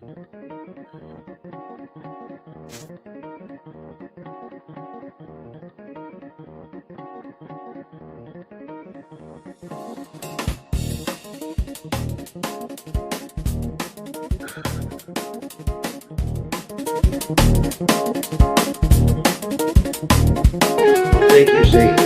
Take your seat.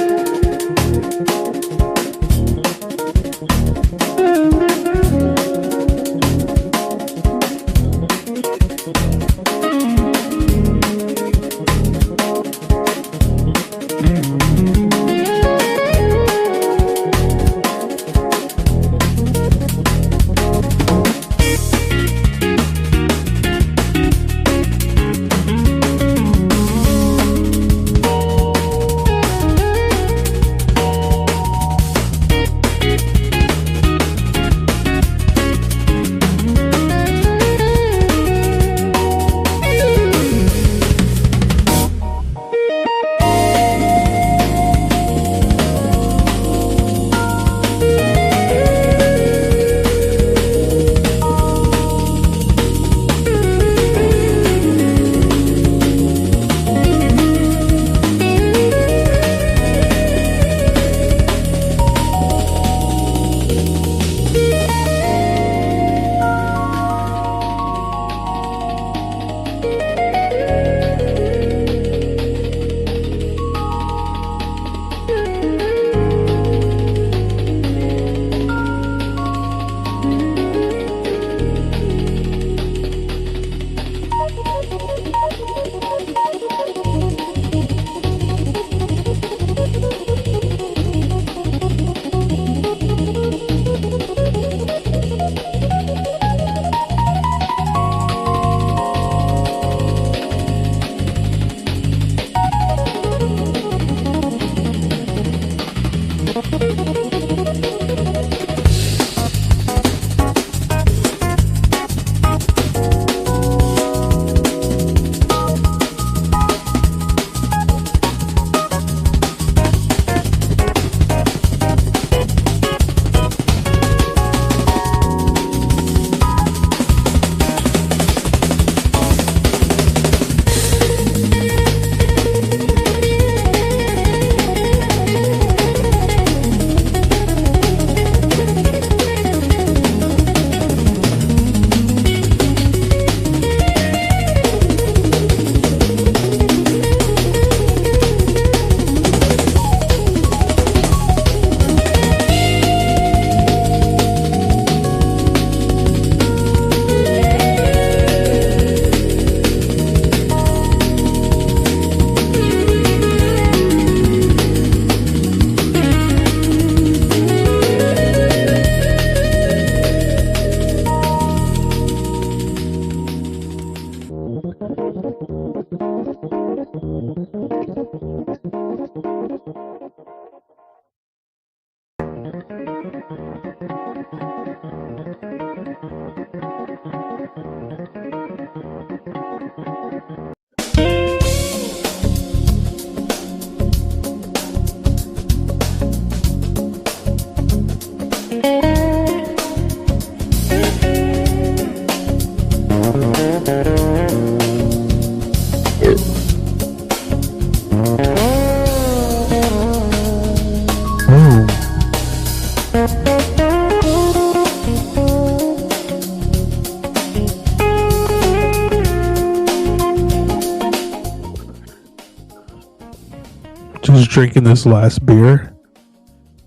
Just drinking this last beer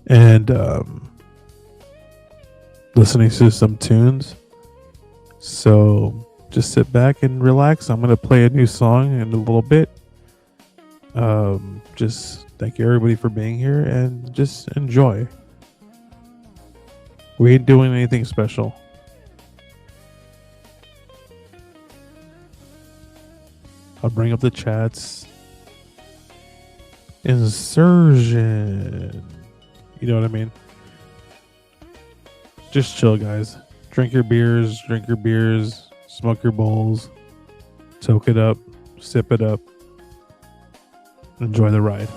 and listening to some tunes. So just sit back and relax. I'm going to play a new song in a little bit. Just thank you everybody for being here and just enjoy. We ain't doing anything special. I'll bring up the chats. Insurgent. You know what I mean? Just chill, guys. Drink your beers, smoke your bowls, soak it up, sip it up, enjoy the ride.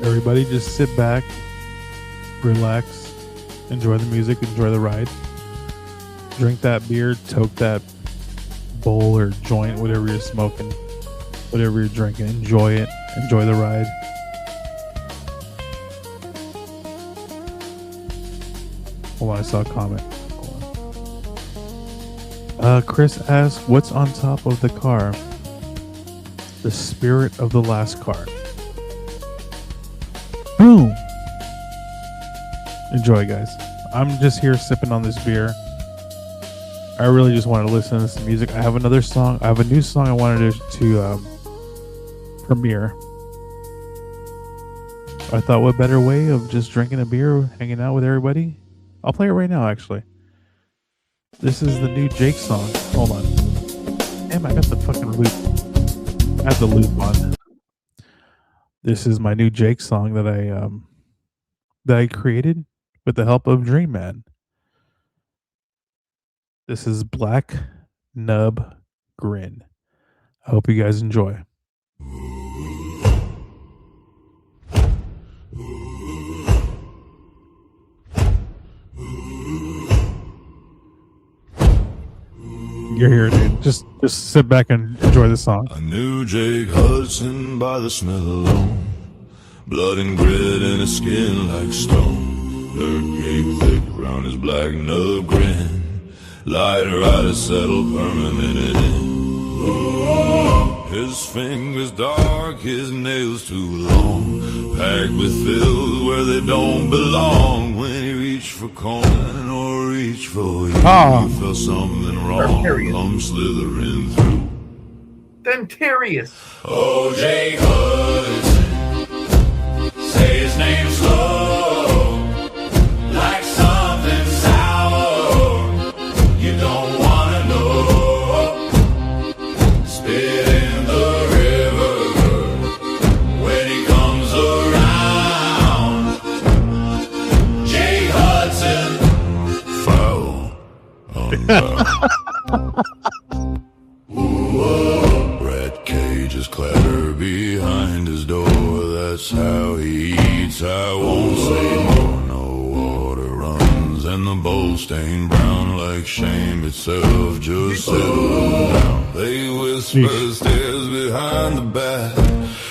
Everybody just sit back, relax, enjoy the music, enjoy the ride. Drink that beer, toke that bowl or joint, whatever you're smoking, whatever you're drinking. Enjoy it. Enjoy the ride. Hold on, I saw a comment. Chris asked, what's on top of the car? The spirit of the last car. Boom! Enjoy, guys. I'm just here sipping on this beer. I really just wanted to listen to some music. I have another song. I have a new song I wanted to premiere. I thought, what better way of just drinking a beer, hanging out with everybody? I'll play it right now, actually. This is the new Jake song. Hold on. Damn, I got the fucking loop. I have the loop on. This is my new Jake song that I created with the help of Dream Man. This is Black Nub Grin. I hope you guys enjoy. You're here, dude. Just sit back and enjoy the song. I knew Jake Hudson by the smell alone. Blood and grit in his skin like stone. Dirt gave thick around his black nub grin. Lighter out to settle permanent in. His fingers dark, his nails too long. Packed with filth where they don't belong. When he reached for corn or reached for you, he felt something wrong. Come slithering through. Dentarius. Oh, Jake Hudson, say his name slow, like something sour you don't wanna know. Spit in the river when he comes around. Jake Hudson, foul, unbound. Rat cages clatter behind his door. That's how he eats. I won't say more. No water runs and the bowl stained brown like shame itself. Just settle down. They whisper stairs behind the back,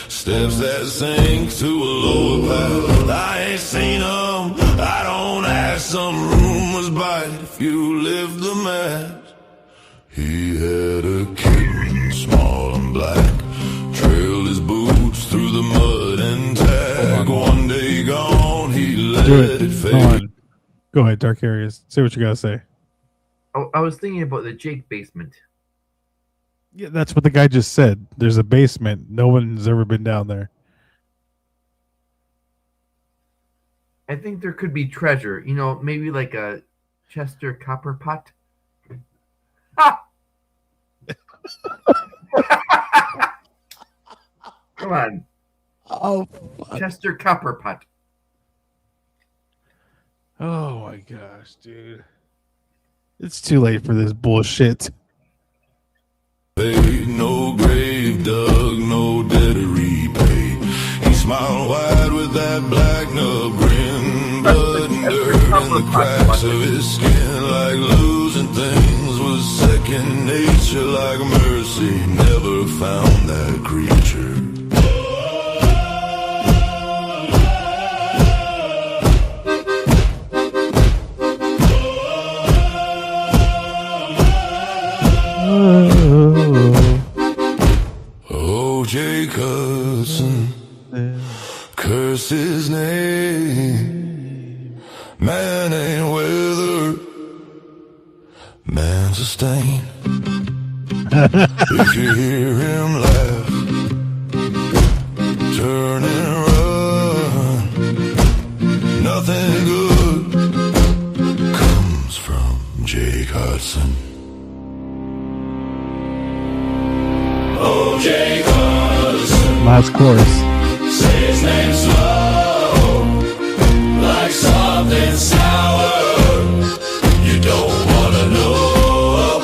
steps that sink to a lower path. I ain't seen them. I don't ask. Some rumors bite if you lift the mat. He had a kitten, small and black, trailed his boots through the mud and tag. One day gone, he let it fade. Go ahead, Dark Areas. Say what you gotta say. I was thinking about the Jake basement. Yeah, that's what the guy just said. There's a basement. No one's ever been down there. I think there could be treasure. You know, maybe like a Chester copper pot. Ah! Come on. Oh, fuck. Chester copper pot. Oh my gosh, dude. It's too late for this bullshit. Ain't no grave dug, no debt to repay. He smiled wide with that black nub grin. Blood and dirt in the cracks of his skin. Like losing things was second nature. Like mercy, never found that creature. Oh, Jake Hudson, curse his name. Man ain't weather, man's a stain. If you hear him laugh, turn and run. Nothing good comes from Jake Hudson. Oh, Jake Hudson, Last chorus. say his name slow, like something sour you don't wanna know.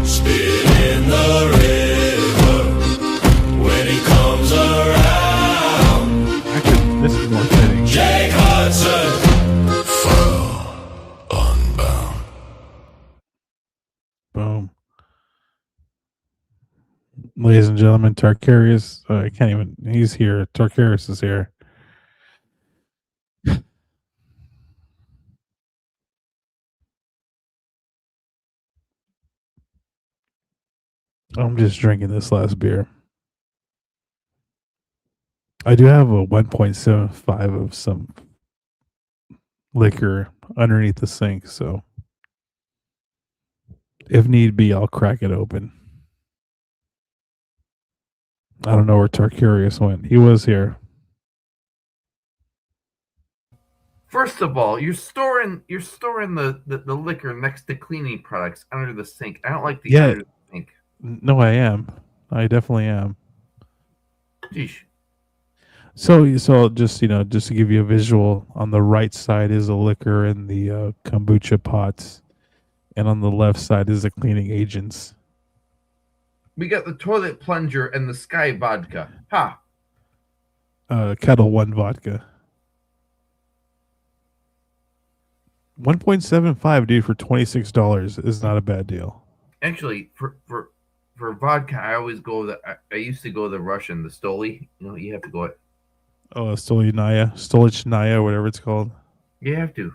Spit in the river when he comes around. I Ladies and gentlemen, Tarkarius. I can't even. He's here. Tarkarius is here. I'm just drinking this last beer. I do have a 1.75 of some liquor underneath the sink, so if need be, I'll crack it open. I don't know where Tarkarius went. He was here. First of all, you're storing the liquor next to cleaning products under the sink. I don't like the Yeah. under the sink. No, I am. I definitely am. Sheesh. So just just to give you a visual, on the right side is a liquor and the kombucha pots, and on the left side is the cleaning agents. We got the toilet plunger and the sky vodka. Ha! Kettle One vodka. 1.75, dude, for $26 is not a bad deal. Actually, for vodka, I always go I used to go the Russian, the Stoli. You know, you have to go it. Oh, Stolichnaya, whatever it's called. You have to.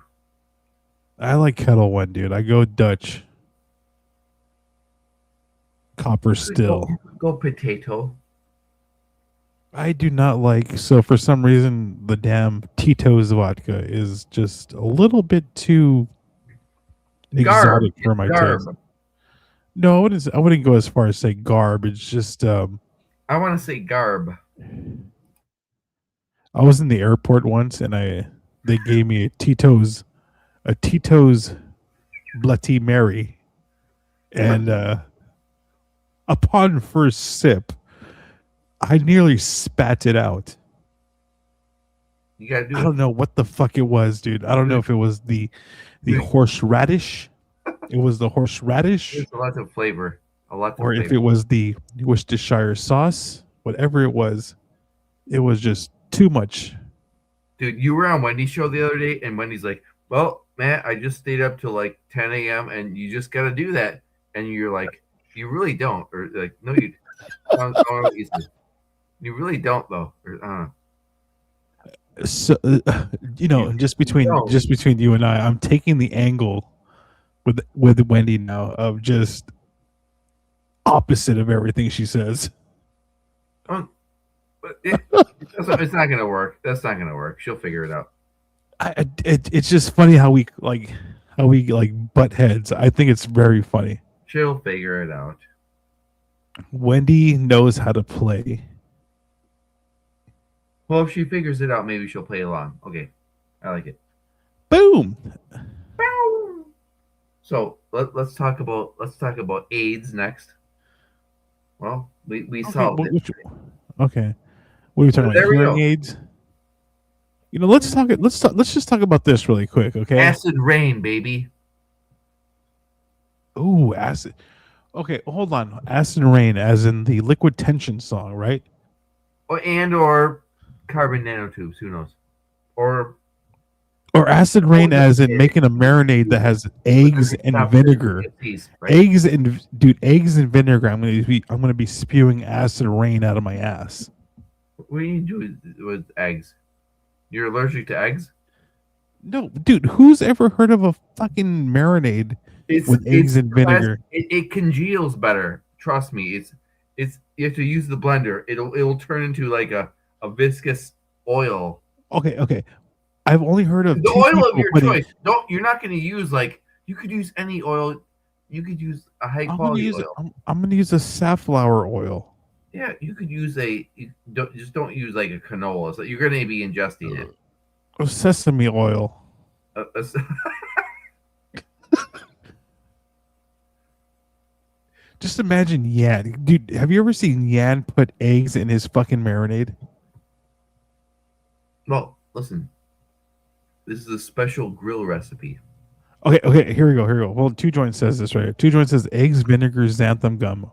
I like Kettle One, dude. I go Dutch. Copper still. Go potato. I do not like, so for some reason the damn Tito's vodka is just a little bit too exotic for my taste. No, I wouldn't go as far as say garb. It's just I want to say garb. I was in the airport once and they gave me a Tito's Bloody Mary, and upon first sip, I nearly spat it out. You gotta do I don't know what the fuck it was, dude. I don't know if it was the horseradish. It was the horseradish. There's a lot of flavor. Or if it was the Worcestershire sauce. Whatever it was just too much. Dude, you were on Wendy's show the other day, and Wendy's like, well, Matt, I just stayed up till like 10 a.m. and you just got to do that. And you're like, you really don't. Or like, no, you you really don't, though. Or, I don't know. So, just between you and I'm taking the angle with Wendy now of just opposite of everything she says. It's not gonna work. That's not gonna work. She'll figure it out. It's just funny how we butt heads. I think it's very funny. She'll figure it out. Wendy knows how to play. Well, if she figures it out, maybe she'll play along. Okay, I like it. Boom. So let's talk about AIDS next. Well, we solved it. Okay. What are we talking about? Hearing aids? Let's just talk about this really quick, okay? Acid rain, baby. Ooh, acid. Okay, hold on. Acid rain, as in the Liquid Tension song, right? Or carbon nanotubes. Who knows? Or acid rain, as in making a marinade that has eggs and vinegar. Right? Eggs and vinegar. I'm gonna be spewing acid rain out of my ass. What do you do with eggs? You're allergic to eggs? No, dude. Who's ever heard of a fucking marinade with eggs and vinegar? It congeals better. Trust me. It's you have to use the blender. It'll turn into like a viscous oil. Okay. I've only heard of the oil of your choice. You're not going to use you could use any oil. You could use a high quality oil. I'm going to use a safflower oil. Yeah, you could use don't use like a canola. So you're going to be ingesting it. Or sesame oil. Just imagine Yan. Dude, have you ever seen Yan put eggs in his fucking marinade? Well, listen. This is a special grill recipe. Okay, here we go. Well, Two Joints says this right here. Two Joints says eggs, vinegar, xanthan gum.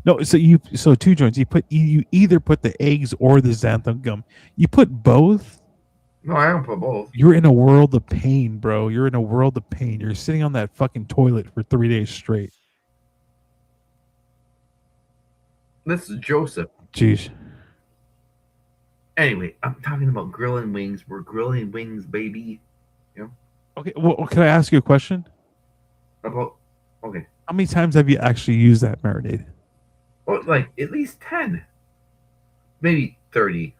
No, so Two Joints, you either put the eggs or the xanthan gum. You put both? No, I don't put both. You're in a world of pain, bro. You're in a world of pain. You're sitting on that fucking toilet for 3 days straight. This is Joseph. Jeez. Anyway, I'm talking about grilling wings. We're grilling wings, baby. Okay. Well, can I ask you a question? About okay. How many times have you actually used that marinade? Well, like at least 10, maybe 30.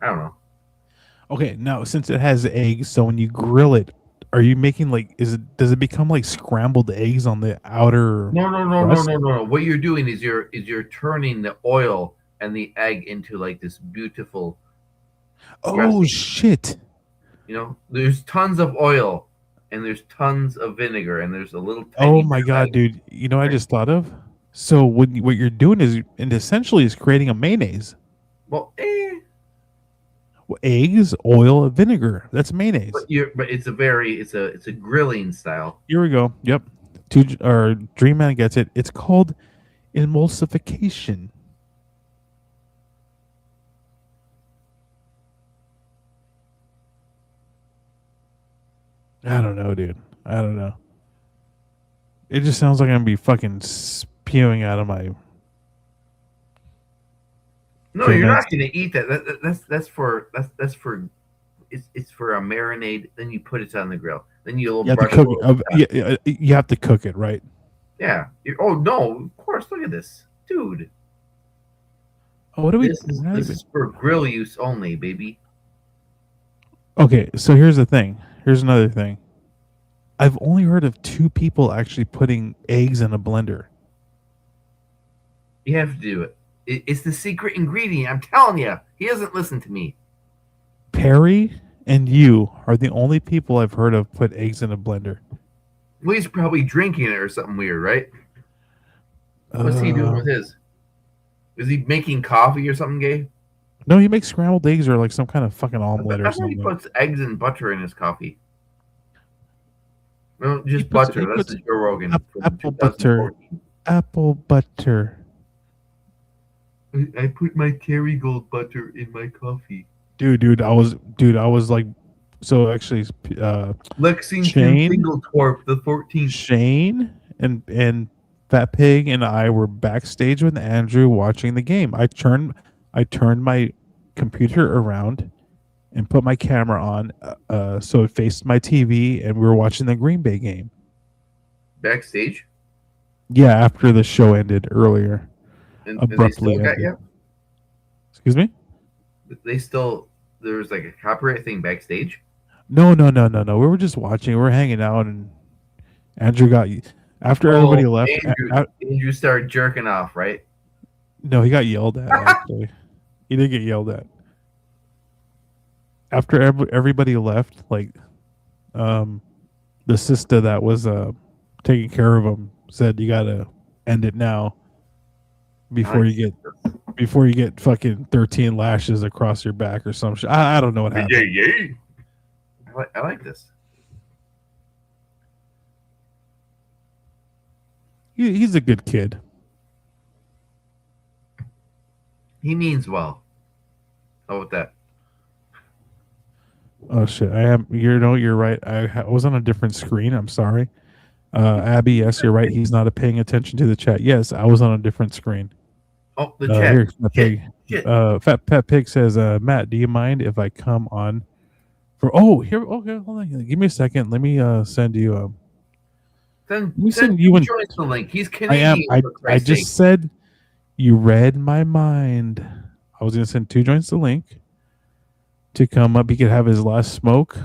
I don't know. Okay. Now, since it has eggs, so when you grill it, are you making like does it become like scrambled eggs on the outer crust? No. What you're doing is you're turning the oil and the egg into like this beautiful Oh dressing. shit. There's tons of oil and there's tons of vinegar and there's a little Oh tiny my bit of god, egg. dude. You know what I Right. just thought of? So what you're doing is and essentially is creating a mayonnaise. Well, Eggs, oil, vinegar. That's mayonnaise. but it's a grilling style. Here we go. Yep. Dream Man gets it. It's called emulsification. I don't know, dude. I don't know. It just sounds like I'm gonna be fucking spewing out of my. No, Okay, you're man. not going to eat that. That's for it's for a marinade. Then you put it on the grill. Then you'll You have to brush cook it. it. You have to cook it, right? Yeah. Oh no, of course. Look at this, dude. Oh, what do we? This is for grill use only, baby. Okay, so here's the thing. Here's another thing. I've only heard of 2 people actually putting eggs in a blender. You have to do it. It's the secret ingredient. I'm telling you. He doesn't listen to me. Perry and you are the only people I've heard of put eggs in a blender. Well, he's probably drinking it or something weird, right? What's he doing with his? Is he making coffee or something, gay? No, he makes scrambled eggs or like some kind of fucking omelet or I thought he something. puts eggs and butter in his coffee. No, He just puts- butter. he That's puts the Joe Rogan. from apple butter. 2014. Apple butter. I put my Kerrygold butter in my coffee. Dude, I was like, so actually, Lexington Shane? Singletorp, the 14th. Shane and Fat Pig and I were backstage with Andrew watching the game. I turned my computer around and put my camera on, so it faced my TV, and we were watching the Green Bay game. Backstage? Yeah, after the show ended earlier. And they Abruptly still got ended. you? Excuse me? There was like a copyright thing backstage? No. We were just watching. We were hanging out, and Andrew got after everybody left. Andrew started jerking off, right? No, he got yelled at. Actually, he did get yelled at. After everybody left, like, the sister that was taking care of him said, "You gotta end it now before you get fucking 13 lashes across your back or some shit." I don't know what happened. Yeah. I like this. He's a good kid. He means well. How about that? Oh shit! You're right. I was on a different screen. I'm sorry. Abby, yes, you're right. He's not paying attention to the chat. Yes, I was on a different screen. Oh, the chat. Here, Fat Pig. Shit. Fat Pig says, Matt, do you mind if I come on for? Oh, here. Okay, hold on. Give me a second. Let me send you. Send you joins the link. He's Canadian. I just said you read my mind. I was gonna send 2 joints the link to come up. He could have his last smoke.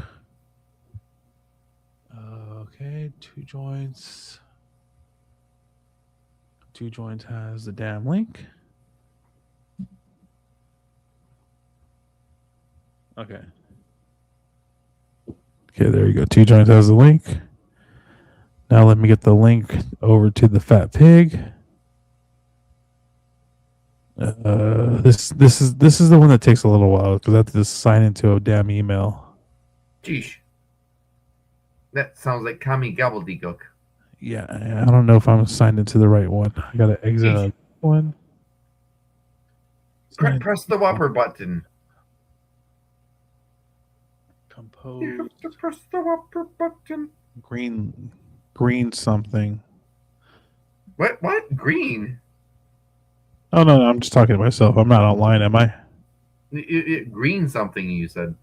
Okay, 2 joints. 2 joints has the damn link. Okay. Okay, there you go. 2 joints has the link. Now let me get the link over to the Fat Pig. This is the one that takes a little while because I have to just sign into a damn email. Jeez. That sounds like commie gobbledygook. Yeah, I don't know if I'm signed into the right one. I gotta exit a one. Press the Whopper button. Compose. You have to press the Whopper button. Green something. What? Green? Oh no, I'm just talking to myself. I'm not online, am I? Green something you said.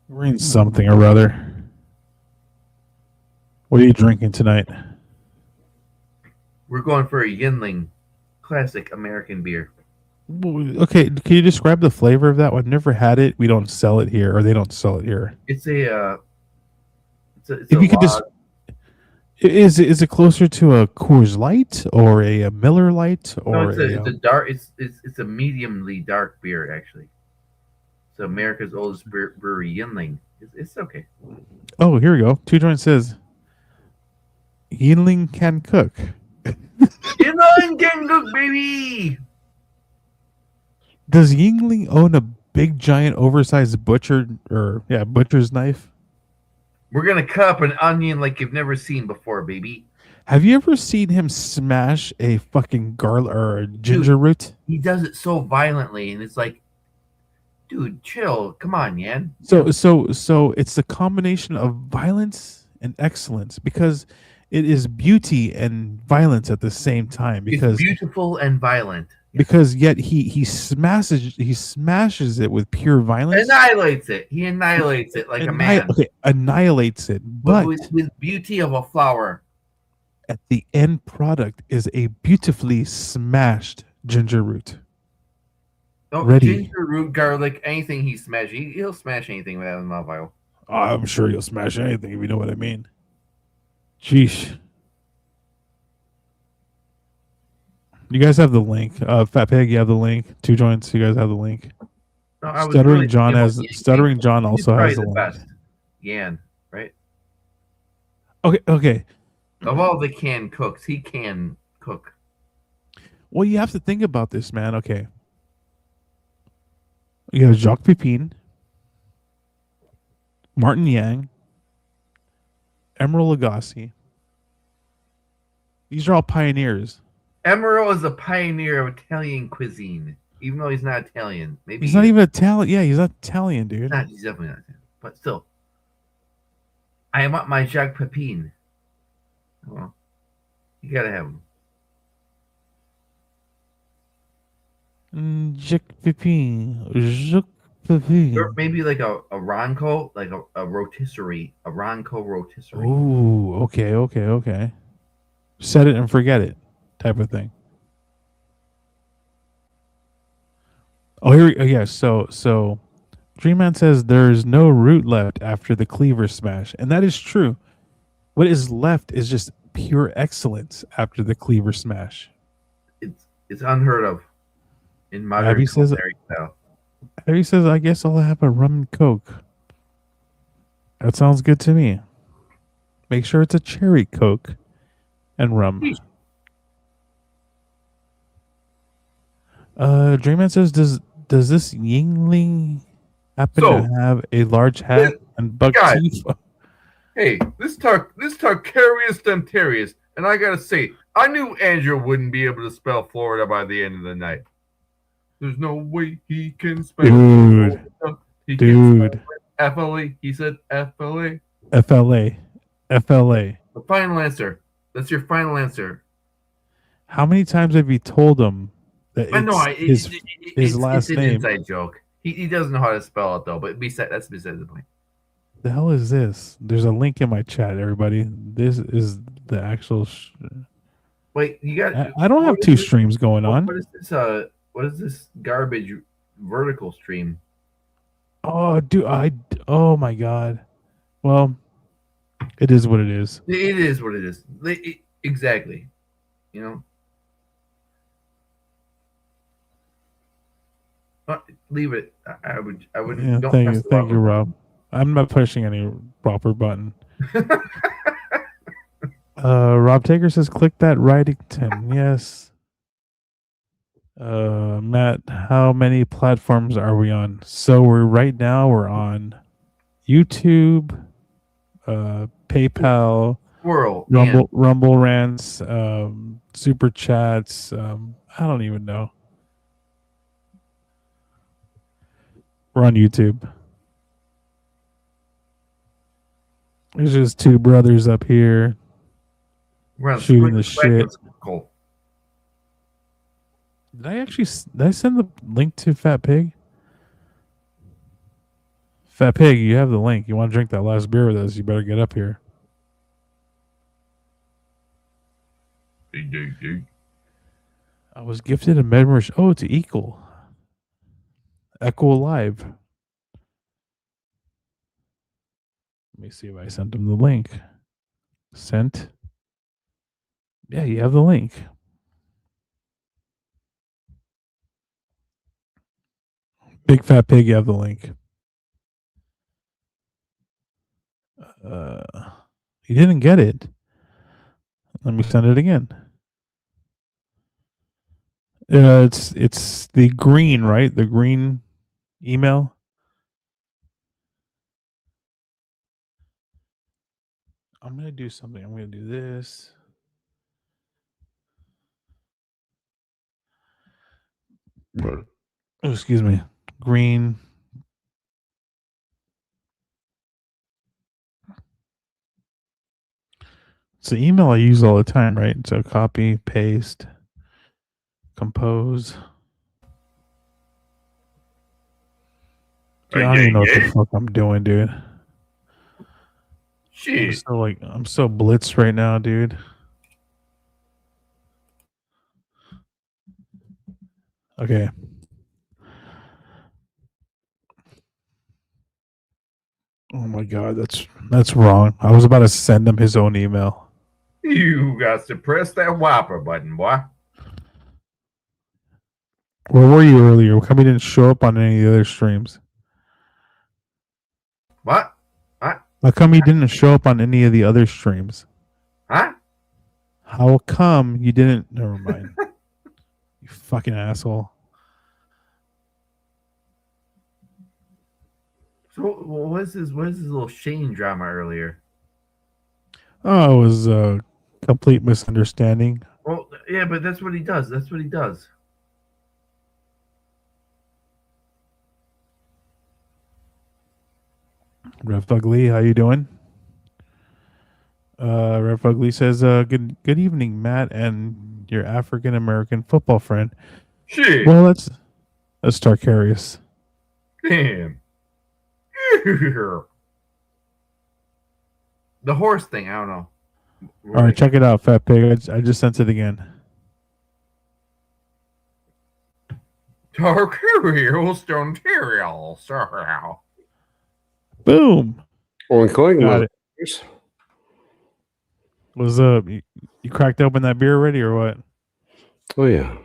Green something or other. What are you drinking tonight? We're going for a Yinling, classic American beer. Okay, can you describe the flavor of that one? Never had it. We don't sell it here, or they don't sell it here. It's a it's a If you could just, log. is it closer to a Coors Light or a Miller Light No, or a? it's a dark. It's a mediumly dark beer actually. So America's oldest brewery, Yinling. It's okay. Oh, here we go. Two Joint says Yingling can cook. Yinling can cook, baby. Does Yingling own a big, giant, oversized butcher's knife? We're gonna cut up an onion like you've never seen before, baby. Have you ever seen him smash a fucking garlic or a ginger root? He does it so violently, and it's like, dude, chill. Come on, Yan. So it's the combination of violence and excellence because it is beauty and violence at the same time. It's Because beautiful and violent. because yet he smashes it with pure violence. Annihilates it. He annihilates it like a man. Okay, annihilates it, but with beauty of a flower. at the end product is a beautifully smashed ginger root. No, Ready. ginger root, garlic, anything he smashes. He'll smash anything with that in my vial. I'm sure you'll smash anything if you know what I mean. Sheesh. You guys have the link. Fat Pig, you have the link. Two Joints, you guys have the link. No, I was Stuttering really John thinking has about Yan. Stuttering John He's also probably has the the link. best. Yan, right? Okay. Of all the canned cooks, he can cook. Well, you have to think about this, man. Okay. You have Jacques Pepin, Martin Yang, Emeril Lagasse. These are all pioneers. Emeril is a pioneer of Italian cuisine, even though he's not Italian. Maybe He's not even Italian. Yeah, he's not Italian, dude. He's definitely not Italian. But still, I want my Jacques Pepin. Well, you gotta have him. Jacques Pepin. Jacques Pepin. Or maybe like a Ronco, like a rotisserie, a Ronco rotisserie. Ooh, okay. Set it and forget it, type of thing. Oh, yeah. So, Dreamman says there's no root left after the cleaver smash, and that is true. What is left is just pure excellence after the cleaver smash. It's unheard of in modern Abby says, culinary style. Harry says, I guess I'll have a rum and coke. That sounds good to me. Make sure it's a cherry coke and rum. Dreamman says, does this Yingling happen to have a large hat and buck teeth? Hey, this Tarkarius Dentarius, and I gotta say, I knew Andrew wouldn't be able to spell Florida by the end of the night. There's no way he can spell Dude. Florida. Dude. FLA. He said FLA. FLA. The final answer. That's your final answer. How many times have you told him that it's his last it's an name? inside joke. He doesn't know how to spell it though, but that's beside the point. The hell is this? There's a link in my chat, everybody. This is the actual. Wait, you got. I don't have two streams going on. What is this? What is this garbage vertical stream? Oh, dude! Oh my god. Well, it is what it is. It is what it is. Exactly. You know. Leave it. I would. Yeah, thank you, Rob. I'm not pushing any proper button. Rob Taker says, "Click that Wrightington." Yes. Matt, how many platforms are we on? So right now we're on YouTube, PayPal, Rumble Rants, Super Chats. I don't even know. We're on YouTube. There's just two brothers up here shooting the shit. Did I send the link to Fat Pig? Fat Pig, you have the link. You want to drink that last beer with us? You better get up here. I was gifted a membership. Oh, it's Equal. Echo Live. Let me see if I sent him the link. Sent. Yeah, you have the link. Big Fat Pig, you have the link. You didn't get it. Let me send it again. It's the green, right? The green email. I'm gonna do something. I'm gonna do this. Oh, excuse me. Green. It's the email I use all the time, right? So copy, paste, compose. Dude, I don't even know what the fuck I'm doing, dude. Shit. I'm so blitzed right now, dude. Okay. Oh my god, that's wrong. I was about to send him his own email. You got to press that whopper button, boy. Where were you earlier? How come you didn't show up on any of the other streams? What? How come you didn't show up on any of the other streams? Huh? How come you didn't? Never mind. You fucking asshole. So what is this little Shane drama earlier? Oh, it was a complete misunderstanding. Well, yeah, but that's what he does. Rev Ugly, how you doing? Rev Ugly says, good evening, Matt, and your African American football friend. Shit. Well, that's Tarkarius. Damn. The horse thing, I don't know. All right, check it out, Fat Pig. I just sent it again. Tarkarius Ontario. Sorry. Boom. Got it. What's up? You cracked open that beer already or what? Oh, yeah.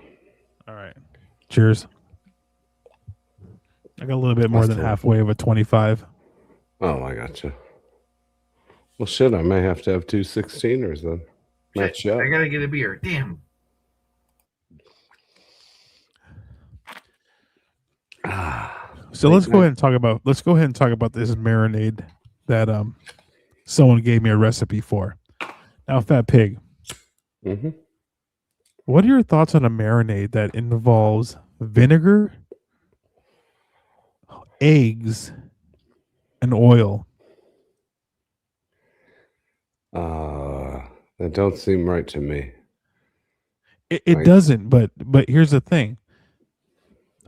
All right. Cheers. I got a little bit more than halfway of a 25. Oh, I gotcha. Well, shit, I may have to have 2 16ers then. Match up. I gotta get a beer. Damn. So let's go ahead and talk about this marinade that someone gave me a recipe for. Now, Fat Pig. Mm-hmm. What are your thoughts on a marinade that involves vinegar, eggs, and oil? That don't seem right to me. It doesn't, but here's the thing.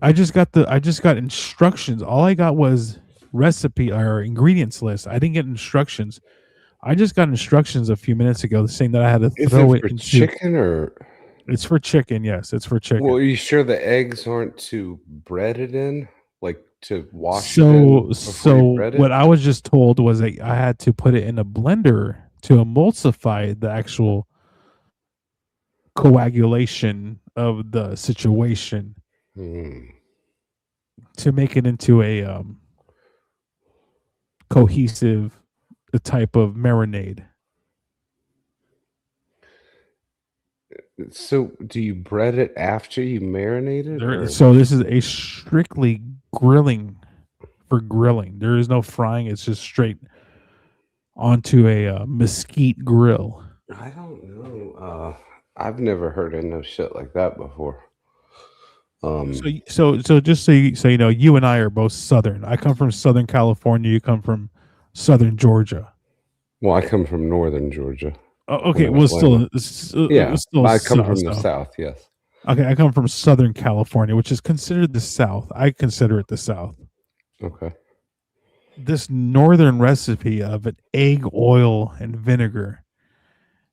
I just got instructions. All I got was recipe or ingredients list. I didn't get instructions. I just got instructions a few minutes ago saying that I had to throw it into chicken or it's for chicken. Yes, it's for chicken. Well, are you sure the eggs aren't to bread it in, like to wash it in? So what I was just told was that I had to put it in a blender to emulsify the actual coagulation of the situation to make it into a cohesive type of marinade. So do you bread it after you marinate it? So this is a strictly grilling for grilling. There is no frying. It's just straight onto a mesquite grill. I don't know. I've never heard of no shit like that before. So just so you know, you and I are both Southern. I come from Southern California. You come from Southern Georgia. Well, I come from Northern Georgia. Okay, well, still, yeah. still I come from the South. Yes. Okay, I come from Southern California, which is considered the South. I consider it the South. Okay. This northern recipe of an egg, oil, and vinegar,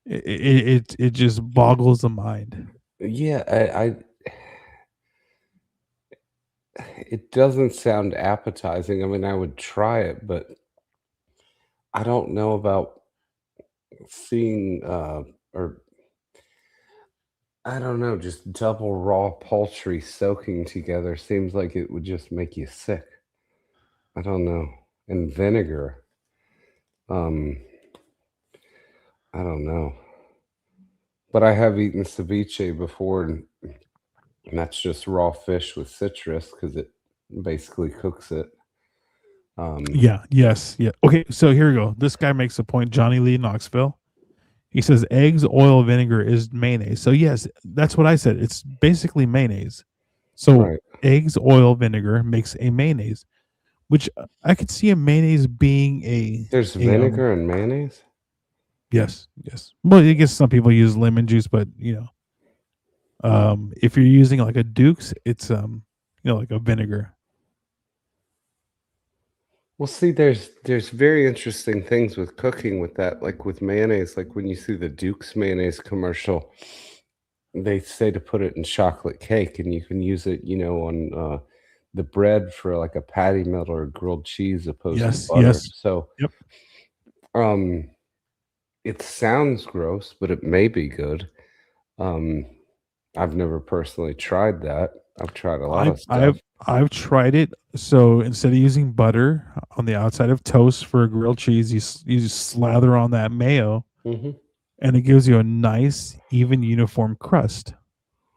it just boggles the mind. Yeah, it doesn't sound appetizing. I mean, I would try it, but I don't know about seeing or I don't know, just double raw poultry soaking together seems like it would just make you sick. I don't know. And vinegar, um, I don't know. But I have eaten ceviche before, and that's just raw fish with citrus because it basically cooks it. Yeah, yes, yeah. Okay, so here we go. This guy makes a point, Johnny Lee Knoxville. He says eggs, oil, vinegar is mayonnaise. So yes, that's what I said. It's basically mayonnaise. So Right. eggs, oil, vinegar makes a mayonnaise, which I could see a mayonnaise being There's vinegar and mayonnaise? yes, yes. Well, I guess some people use lemon juice, but if you're using like a Duke's, it's like a vinegar. Well, see, there's very interesting things with cooking with that, like with mayonnaise. Like when you see the Duke's mayonnaise commercial, they say to put it in chocolate cake, and you can use it, on the bread for like a patty melt or a grilled cheese opposed Yes, to butter. yes. So, Yep. it sounds gross, but it may be good. I've never personally tried that. I've tried a lot of stuff. I've tried it. So instead of using butter on the outside of toast for a grilled cheese, you just slather on that mayo, Hmm. and it gives you a nice, even, uniform crust,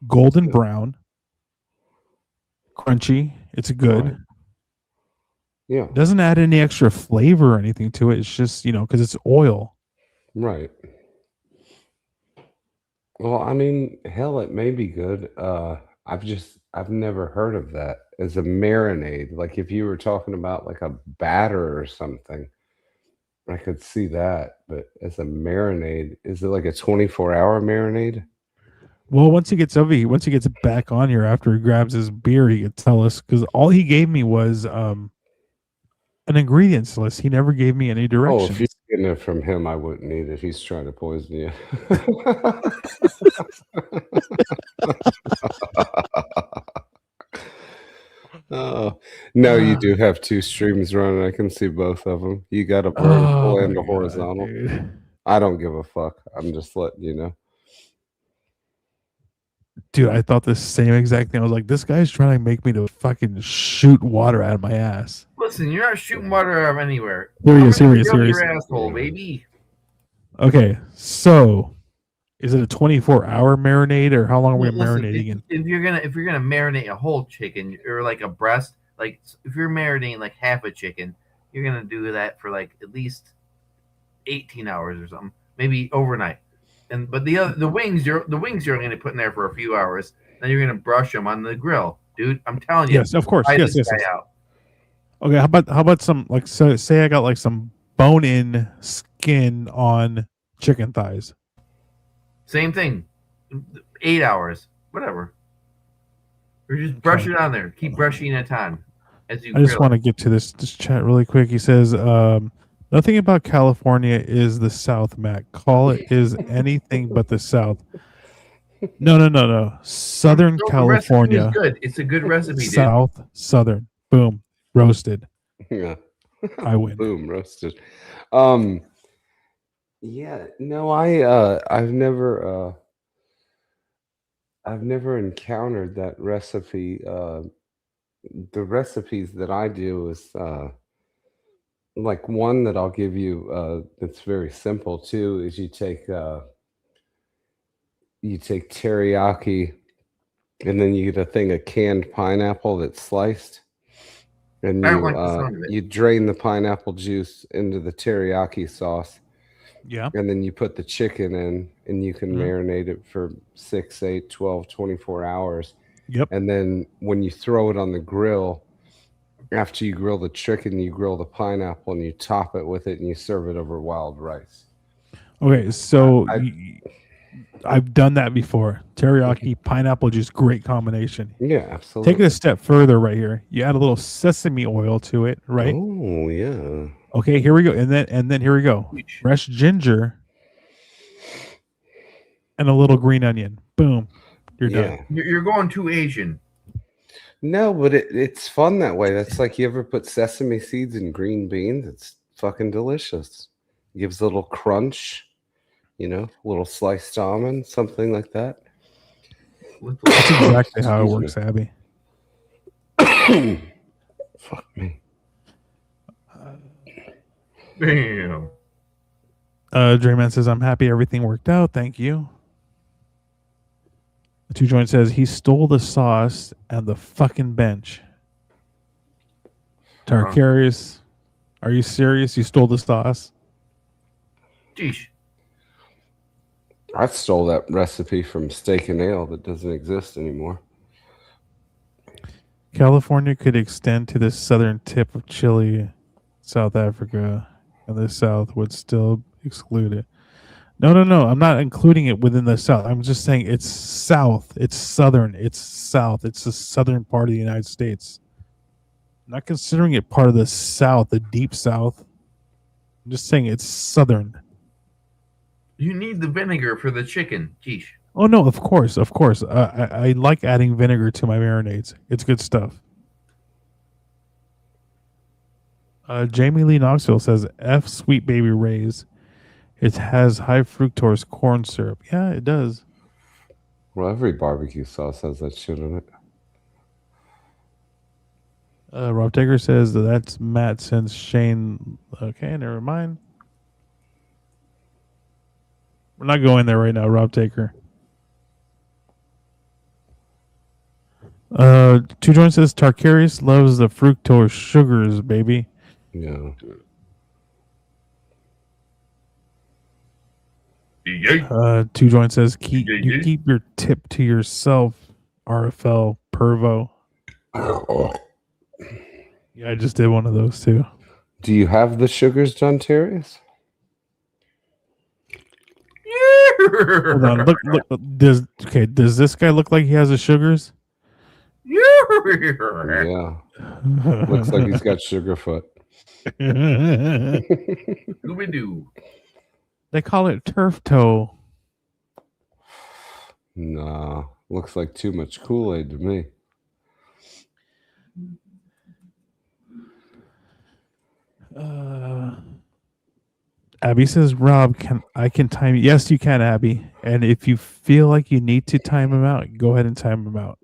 golden Yeah. brown, crunchy. It's good. Right. Yeah. Doesn't add any extra flavor or anything to it. It's just because it's oil. Right. Well, I mean, hell, it may be good. I've never heard of that as a marinade. Like if you were talking about like a batter or something, I could see that. But as a marinade, is it like a 24-hour marinade? Well, once he gets back on here after he grabs his beer, he could tell us, because all he gave me was an ingredients list. He never gave me any Oh, if directions. you're getting it from him, I wouldn't eat it. He's trying to poison you. Oh, no, you do have two streams running. I can see both of them. You got a vertical and my a horizontal. God, dude. I don't give a fuck. I'm just letting you know. Dude, I thought the same exact thing. I was like, this guy's trying to make me to fucking shoot water out of my ass. Listen, you're not shooting water out of anywhere. Here he is, I'm here he gonna is, drill here he your is. asshole, baby. Okay, so is it a 24-hour marinade, or how long are we Listen, marinating in? if you're gonna marinate a whole chicken or like a breast, like if you're marinating like half a chicken, you're gonna do that for like at least 18 hours or something, maybe overnight. But the wings you're gonna put in there for a few hours. Then you're gonna brush them on the grill, dude. I'm telling you. Yes, of course. Try Yes, this yes, guy yes. out. Okay, how about some, like, so say I got like some bone-in skin on chicken thighs. Same thing. 8 hours, whatever. Or just brush Okay. it on there. Keep brushing it on as you I just grill want it. to get to this chat really quick. He says, nothing about California is the South, Matt. Call it is anything but the South. No. Southern No, the recipe California. is good. It's a good recipe, dude. South, Southern. Boom. Roasted. Yeah. I win. Boom, roasted. Yeah, no, I've never encountered that recipe. The recipes that I do is like one that I'll give you that's very simple too is you take teriyaki and then you get a thing of canned pineapple that's sliced. And I don't like the sound of it. you drain the pineapple juice into the teriyaki sauce, Yeah. and then you put the chicken in, and you can Mhm. marinate it for 6, 8, 12, 24 hours. Yep. And then when you throw it on the grill, after you grill the chicken, you grill the pineapple, and you top it with it, and you serve it over wild rice. Okay, so I've done that before. Teriyaki, pineapple juice, great combination. Yeah, absolutely. Take it a step further right here. You add a little sesame oil to it, right? Oh yeah. Okay, here we go. And then here we go. Fresh ginger and a little green onion. Boom. You're done. You're going too Asian. No, but it's fun that way. That's like you ever put sesame seeds in green beans? It's fucking delicious. Gives a little crunch, a little sliced almond, something like that. That's exactly how it works, Abby. Fuck me. Damn. Drayman says, I'm happy everything worked out. Thank you. The Two Joint says, he stole the sauce and the fucking bench. Tarkarius, are you serious? You stole the sauce? Jeez. I stole that recipe from Steak and Ale that doesn't exist anymore. California could extend to the southern tip of Chile, South Africa, and the South would still exclude it. No. I'm not including it within the South. I'm just saying it's South. It's Southern. It's South. It's the southern part of the United States. I'm not considering it part of the South, the deep South. I'm just saying it's Southern. You need the vinegar for the chicken. Jeez. Oh, no, of course. I like adding vinegar to my marinades. It's good stuff. Jamie Lee Knoxville says, F Sweet Baby Ray's. It has high fructose corn syrup. Yeah, it does. Well, every barbecue sauce has that shit in it. Rob Taker says that's Matt since Shane. Okay, never mind. We're not going there right now, Rob Taker. Two Joint says Tarkarius loves the fructose sugars, baby. Yeah. Two Joint says you keep your tip to yourself, RFL Pervo. Yeah, I just did one of those too. Do you have the sugars, John Terrius? Hold on, look. Does this guy look like he has the sugars? Yeah. Looks like he's got sugar foot. Scooby-Doo. They call it turf toe. Nah, looks like too much Kool-Aid to me. Abby says, Rob, I can time you. Yes, you can, Abby. And if you feel like you need to time him out, go ahead and time him out.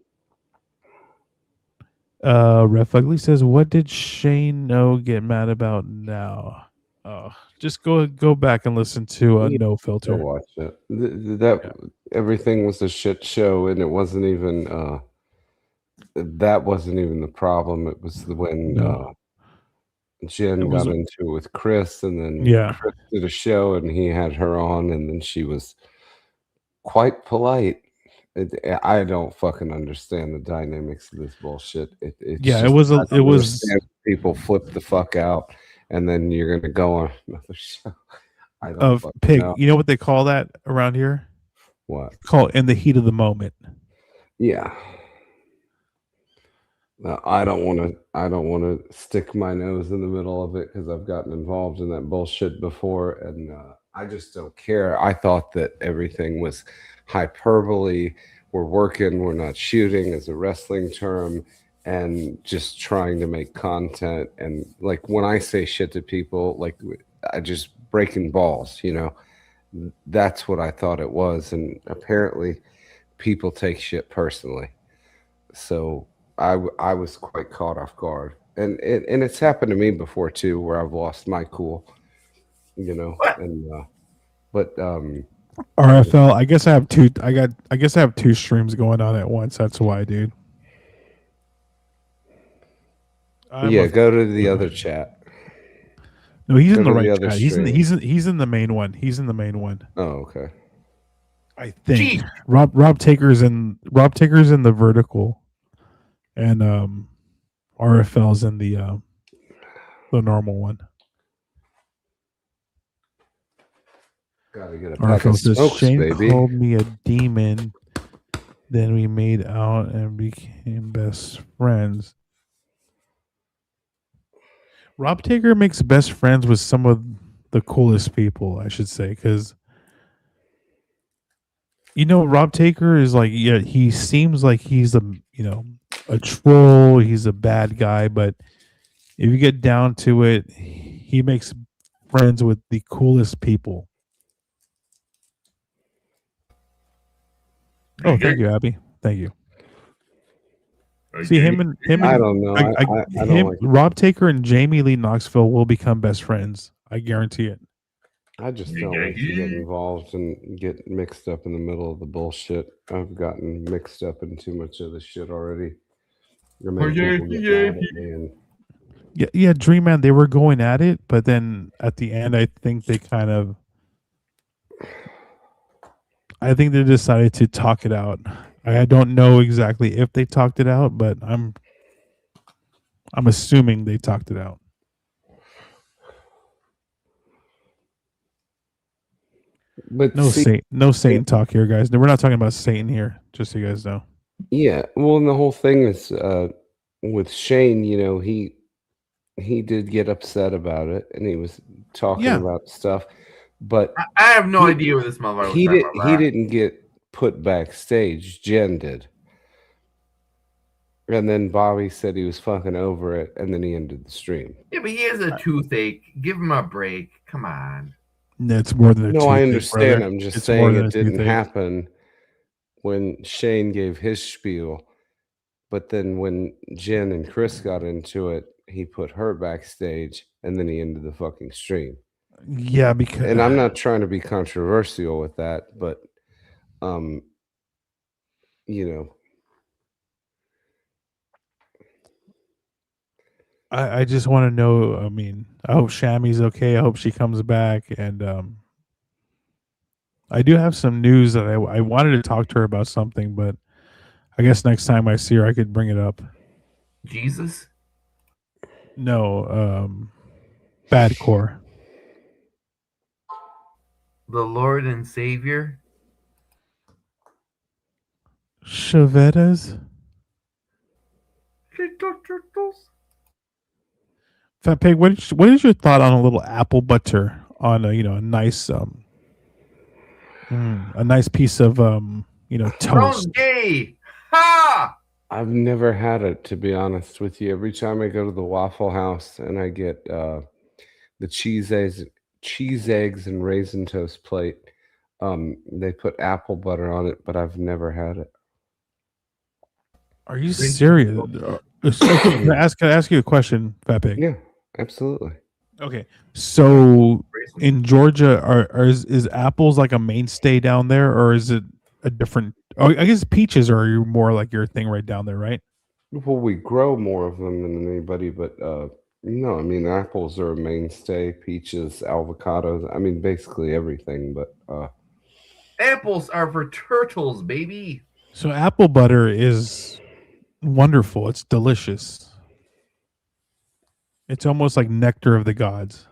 Ref Ugly says, what did Shane No get mad about now? Oh, just go back and listen to No Filter. Watch it. Everything was a shit show, and it wasn't even that wasn't even the problem. It was when Jen got into it with Chris, and then Chris did a show, and he had her on, and then she was quite polite. I don't fucking understand the dynamics of this bullshit. It was people flip the fuck out, and then you're gonna go on another show. I don't of pig. Know. You know what they call that around here? What? Call it in the heat of the moment. Yeah. I don't want to stick my nose in the middle of it because I've gotten involved in that bullshit before, and I just don't care. I thought that everything was hyperbole. We're working, we're not shooting as a wrestling term, and just trying to make content. And like when I say shit to people, like I just breaking balls, that's what I thought it was. And apparently people take shit personally. So I was quite caught off guard, and it's happened to me before too, where I've lost my cool, but RFL. I guess I have two. I guess I have two streams going on at once. That's why, dude. Go to the other chat. No, he's in the right chat. He's in the main one. He's in the main one. Oh, okay. I think Rob Taker's in the vertical. And RFL's in the normal one. Gotta get a Our pack of says smokes, Shane baby. called me a demon. Then we made out and became best friends. Rob Taker makes best friends with some of the coolest people, I should say, because Rob Taker is like, yeah, he seems like he's a troll, he's a bad guy, but if you get down to it, he makes friends with the coolest people. Oh, thank you, Abby. Thank you. See him and I don't know. I don't him, like. Rob Taker and Jamie Lee Knoxville will become best friends. I guarantee it. I just don't like to get involved and get mixed up in the middle of the bullshit. I've gotten mixed up in too much of the shit already. People get mad at me and Yeah, Dream Man, they were going at it, but then at the end, I think they decided to talk it out. I don't know exactly if they talked it out, but I'm assuming they talked it out. But no Satan talk here, guys. We're not talking about Satan here, just so you guys know. Yeah, well, and the whole thing is with Shane. He did get upset about it, and he was talking about stuff. But I have no idea where this motherfucker was. He didn't get put backstage. Jen did. And then Bobby said he was fucking over it, and then he ended the stream. Yeah, but he has a toothache. Give him a break. Come on. It's more than a toothache. No, I understand. Brother. I'm just saying it didn't happen when Shane gave his spiel. But then when Jen and Chris got into it, he put her backstage, and then he ended the fucking stream. Yeah, because and I'm not trying to be controversial with that, but I just want to know. I mean, I hope Shammy's okay. I hope she comes back, and I do have some news that I wanted to talk to her about something, but I guess next time I see her, I could bring it up. Jesus? No, Bad Core. The Lord and Savior? Chevetas? Fat Pig, what is your thought on a little apple butter on a nice a nice piece of toast? Gay. Ha! I've never had it, to be honest with you. Every time I go to the Waffle House and I get the cheese eggs and raisin toast plate, they put apple butter on it, but I've never had it. Are you serious? Can I ask you a question, Fat Pig? Yeah, absolutely. Okay, so in Georgia, is apples like a mainstay down there, or is it a different? Oh, I guess peaches are more like your thing right down there, right? Well, we grow more of them than anybody, but no, I mean apples are a mainstay. Peaches, avocados. I mean basically everything, but apples are for turtles, baby. So apple butter is wonderful. It's delicious. It's almost like nectar of the gods.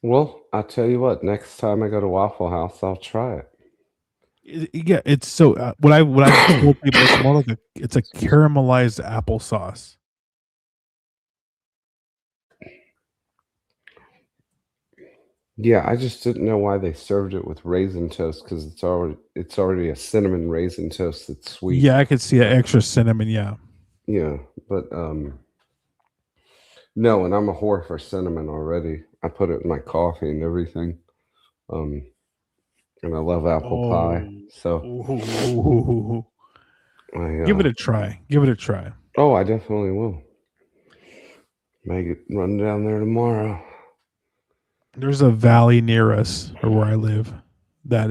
Well, I'll tell you what. Next time I go to Waffle House, I'll try it. Yeah, it's so. What I told people, it's more like it's a caramelized applesauce. Yeah, I just didn't know why they served it with raisin toast because it's already a cinnamon raisin toast that's sweet. Yeah, I could see an extra cinnamon. Yeah. Yeah, but no, and I'm a whore for cinnamon already. I put it in my coffee and everything. And I love apple pie. So give it a try. Give it a try. Oh, I definitely will. Make it run down there tomorrow. There's a valley near us, or where I live, that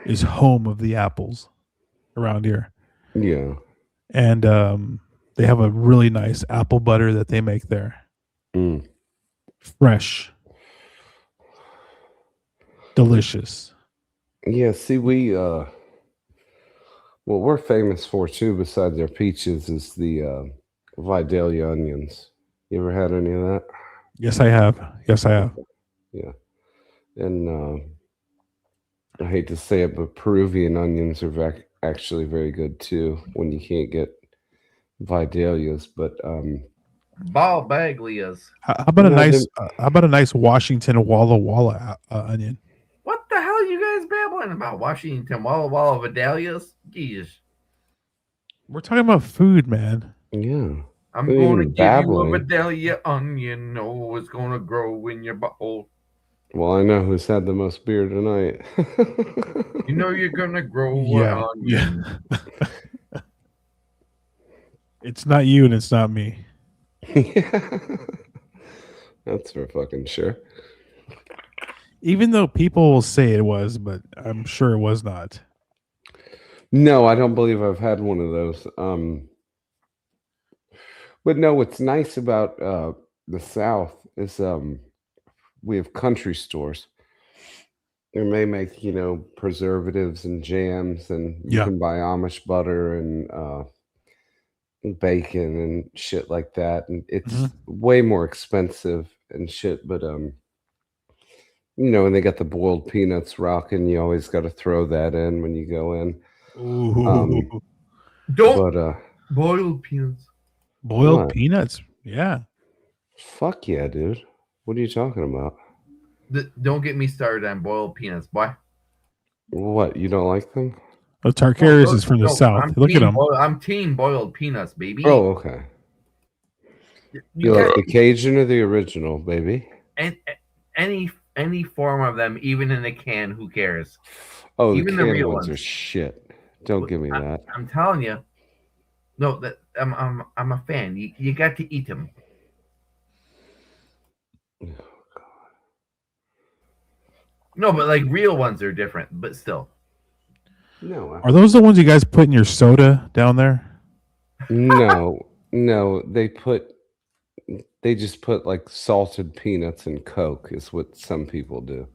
is home of the apples around here. Yeah. And they have a really nice apple butter that they make there. Fresh. Delicious. Yeah, see, what we're famous for too, besides our peaches, is the Vidalia onions. You ever had any of that? Yes, I have. Yeah, and I hate to say it, but Peruvian onions are actually very good too when you can't get Vidalias. But Ball Baglias. How about a no, nice how about a nice Washington Walla Walla onion? What the hell are you guys babbling about? Washington Walla Walla Vidalias? Geez. We're talking about food, man. yeah, I'm They're going to even give you a babbling. Vidalia onion. No, it's going to grow in your butthole. Well, I know who's had the most beer tonight. You know you're going to grow Yeah, an onion. It's not you and it's not me. That's for fucking sure. Even though people will say it was, but I'm sure it was not. No, I don't believe I've had one of those. But no, what's nice about the South is we have country stores. They may make, preservatives and jams, and you Yeah. can buy Amish butter and bacon and shit like that. And it's way more expensive and shit, but and they got the boiled peanuts rocking. You always got to throw that in when you go in. Ooh. Don't boiled peanuts. Boiled What? peanuts. Yeah. Fuck yeah, dude. What are you talking about? Don't get me started on boiled peanuts, boy. What, you don't like them? Oh, Tarkaris is from the South. Look at him. I'm team boiled peanuts, baby. Oh, okay. You like the Cajun or the original, baby? And any form of them, even in a can, who cares? Oh, even the the canned real ones are ones. shit. Don't give me that. I'm telling you. No, that I'm a fan. You got to eat them. No, but like real ones are different, but still. No. Are those the ones you guys put in your soda down there? No. They just put like salted peanuts and Coke is what some people do.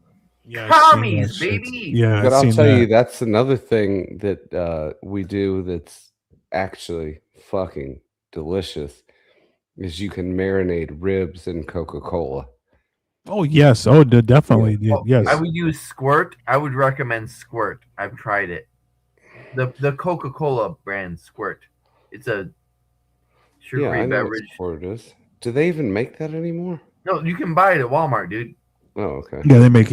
Yeah, commies, baby. Yeah, but I'll tell you, that's another thing that we do that's actually fucking delicious. Is you can marinate ribs in Coca-Cola. Oh yes, definitely. Yeah. Yes, I would use Squirt. I would recommend Squirt. I've tried it. The Coca-Cola brand Squirt. It's a sugary beverage. What Squirt is. Do they even make that anymore? No, you can buy it at Walmart, dude. Oh, okay. Yeah, they make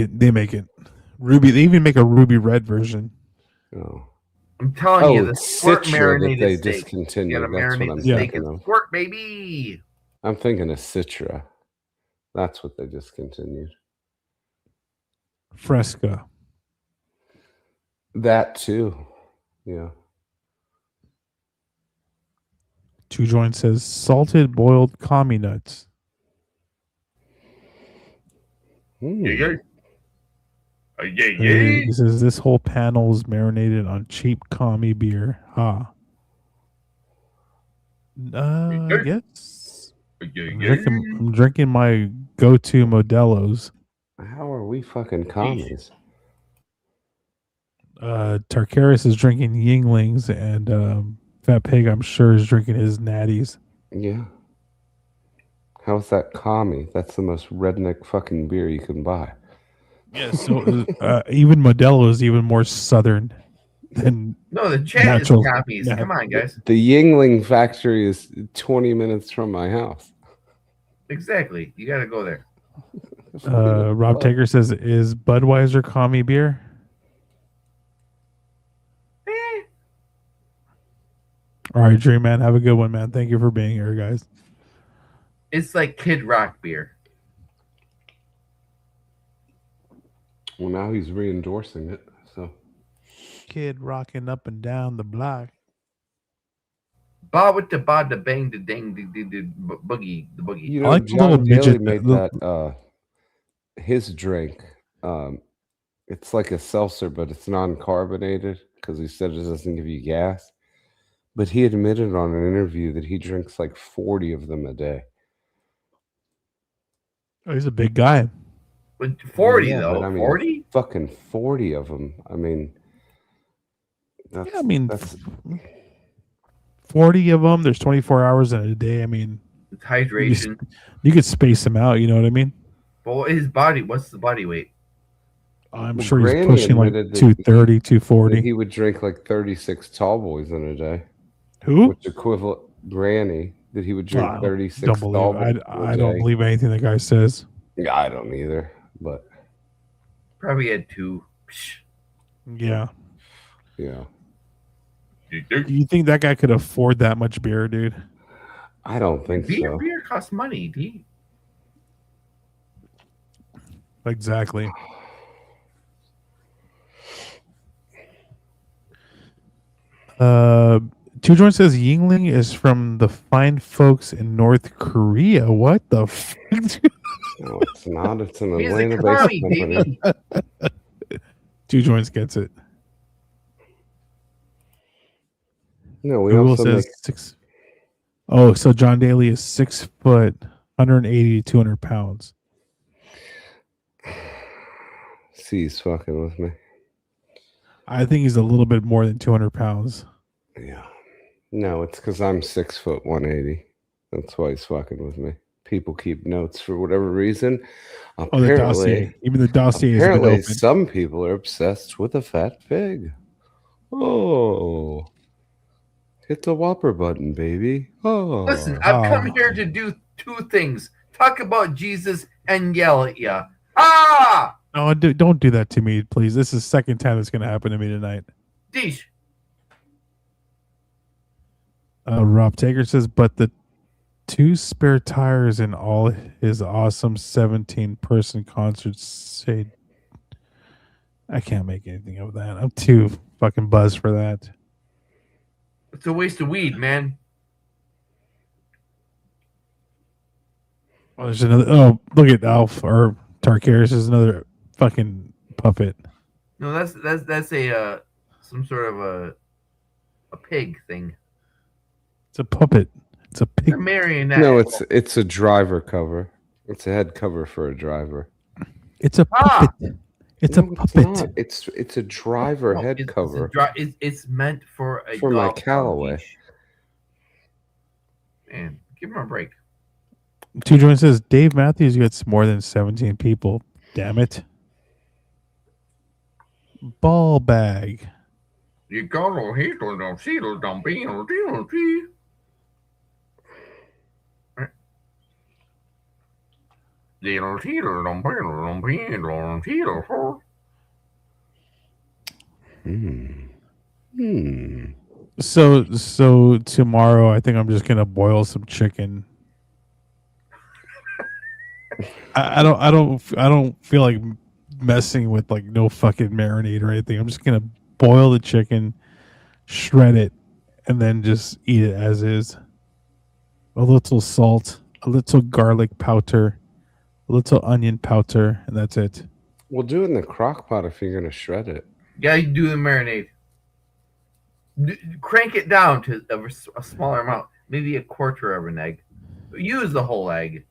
it. Ruby. They even make a ruby red version. Oh. I'm telling you, the it's Squirt Citra marinated that they steak. discontinued. You gotta That's what marinate I'm the steak thinking in of. Squirt, baby. I'm thinking of Citra. That's what they discontinued. Fresca. That too. Yeah. Two Joint says salted boiled commie nuts. Yeah. He says this whole panel is marinated on cheap commie beer. I guess. I'm drinking my go-to Modelo's. How are we fucking commies? Tarkaris is drinking Yinglings, and Fat Pig, I'm sure, is drinking his Natties. Yeah. How's that commie? That's the most redneck fucking beer you can buy. Yeah, so even Modelo is even more southern than the chat is commies. Yeah. Come on, guys. The Yingling factory is 20 minutes from my house. Exactly. You got to go there. Rob Taker says, is Budweiser commie beer? All right, Dream Man, have a good one, man. Thank you for being here, guys. It's like Kid Rock beer. Well, now he's re-endorsing it. So, Kid rocking up and down the block. Ba with the ba the bang the dang the boogie the boogie. you know, I like the little John Daly midget made that his drink. It's like a seltzer, but it's non-carbonated because he said it doesn't give you gas. But he admitted on an interview that he drinks like 40 of them a day. Oh, he's a big guy. But 40 Yeah, though, but I mean, 40? Fucking 40 of them. I mean, that's, that's 40 of them. There's 24 hours in a day. I mean, it's hydration. You could space them out. You know what I mean? But what's the body weight? I'm Well, sure he's Granny pushing like admitted that 230, that 240. he would drink like 36 tall boys in a day, Who? which equivalent Granny that he would Oh, drink I don't 36 believe tall boys I don't believe anything the guy says. Yeah, I don't either, but Probably had 2. Psh. Yeah. yeah, Do you think that guy could afford that much beer, dude? I don't think so. Beer costs money, D. Exactly. Two Joint says Yingling is from the fine folks in North Korea. What the fuck? No, it's not. It's an He's a Atlanta-based commie, company. baby. Two Joints gets it. No, we Google also says make 6. Oh, so John Daly is 6 foot, 180 to 200 pounds. C's fucking with me. I think he's a little bit more than 200 pounds. Yeah. No, it's because I'm 6 foot 180. That's why he's fucking with me. People keep notes for whatever reason. Oh, the dossier. Even the dossier has been Apparently, opened. some people are obsessed with a fat pig. Oh. Hit the Whopper button, baby. Oh. Listen, I've come here to do 2 things: talk about Jesus and yell at you. Ah! Oh, don't do that to me, please. This is the second time that's going to happen to me tonight. Deesh. Rob Taker says, but the 2 spare tires in all his awesome 17-person concerts say I can't make anything of that. I'm too fucking buzzed for that. It's a waste of weed, man. Oh, there's another. Oh, look at Alf or Tarkaris is another fucking puppet. No, that's a some sort of a pig thing. It's a puppet. It's a pig. A marionette. No, it's a driver cover. It's a head cover for a driver. It's a puppet. It's No, a puppet. not. It's a driver No, head cover. It's meant for a For my dog Callaway. leash. Man, give him a break. Two Joint says Dave Matthews gets more than 17 people. Damn it. Ball bag. You gotta hit them, see them, be on see. So tomorrow I think I'm just gonna boil some chicken. I don't feel like messing with like no fucking marinade or anything. I'm just gonna boil the chicken, shred it, and then just eat it as is. A little salt, a little garlic powder, a little onion powder, and that's it. We'll do it in the crock pot if you're gonna shred it. Yeah, you do the marinade. Crank it down to a smaller amount, maybe a quarter of an egg. Use the whole egg.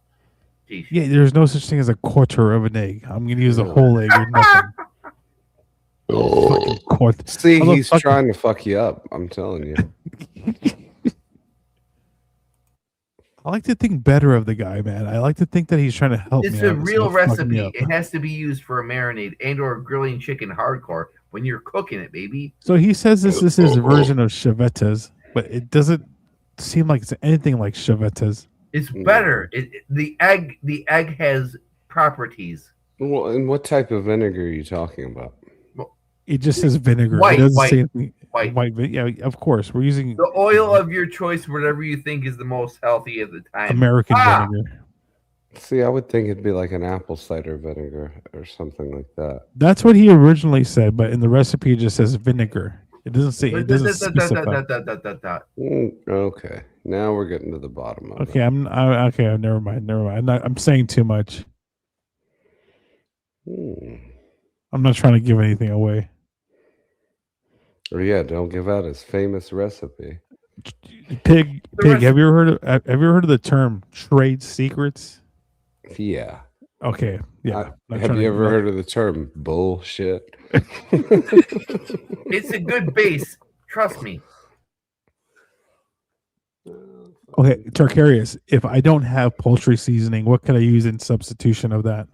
Jeez. Yeah, there's no such thing as a quarter of an egg. I'm gonna use a whole egg or nothing. Fucking quarter. See, Although he's fucking- trying to fuck you up. I'm telling you. I like to think better of the guy, man. I like to think that he's trying to help me. It's out a instead real of fucking me recipe. up. It has to be used for a marinade and/or grilling chicken hardcore when you're cooking it, baby. So he says this is his version of Chevetas, but it doesn't seem like it's anything like Chevetas. It's better. The egg has properties. Well, and what type of vinegar are you talking about? It just says vinegar. White, it doesn't white, say anything. white. Yeah, of course. We're using The oil of your choice, whatever you think is the most healthy at the time. American vinegar. See, I would think it'd be like an apple cider vinegar or something like that. That's what he originally said, but in the recipe it just says vinegar. It doesn't say. It doesn't specify. Okay, now we're getting to the bottom of Okay, it. okay. Never mind. I'm saying too much. I'm not trying to give anything away. Or yeah, don't give out his famous recipe. Pig. Have you ever heard of the term trade secrets? Yeah. Okay. Yeah. Have you ever heard of the term bullshit? It's a good base. Trust me. Okay, Tarkarius, if I don't have poultry seasoning, what can I use in substitution of that?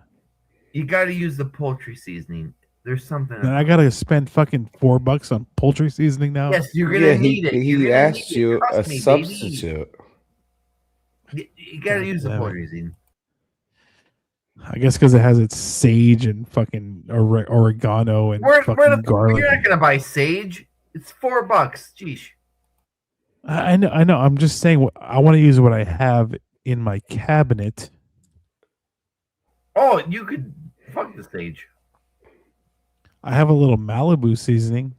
You got to use the poultry seasoning. There's something. Then I gotta spend fucking $4 on poultry seasoning now. Yes, you're gonna Yeah, need it. You're he gonna asked need it. you Trust a me, baby. substitute. You got to God use the damn it. poultry seasoning. I guess because it has its sage and fucking oregano and Where fucking the garlic. You're not gonna buy sage. It's $4. Jeez. I know. I'm just saying. I want to use what I have in my cabinet. Oh, you could fuck the sage. I have a little Malibu seasoning.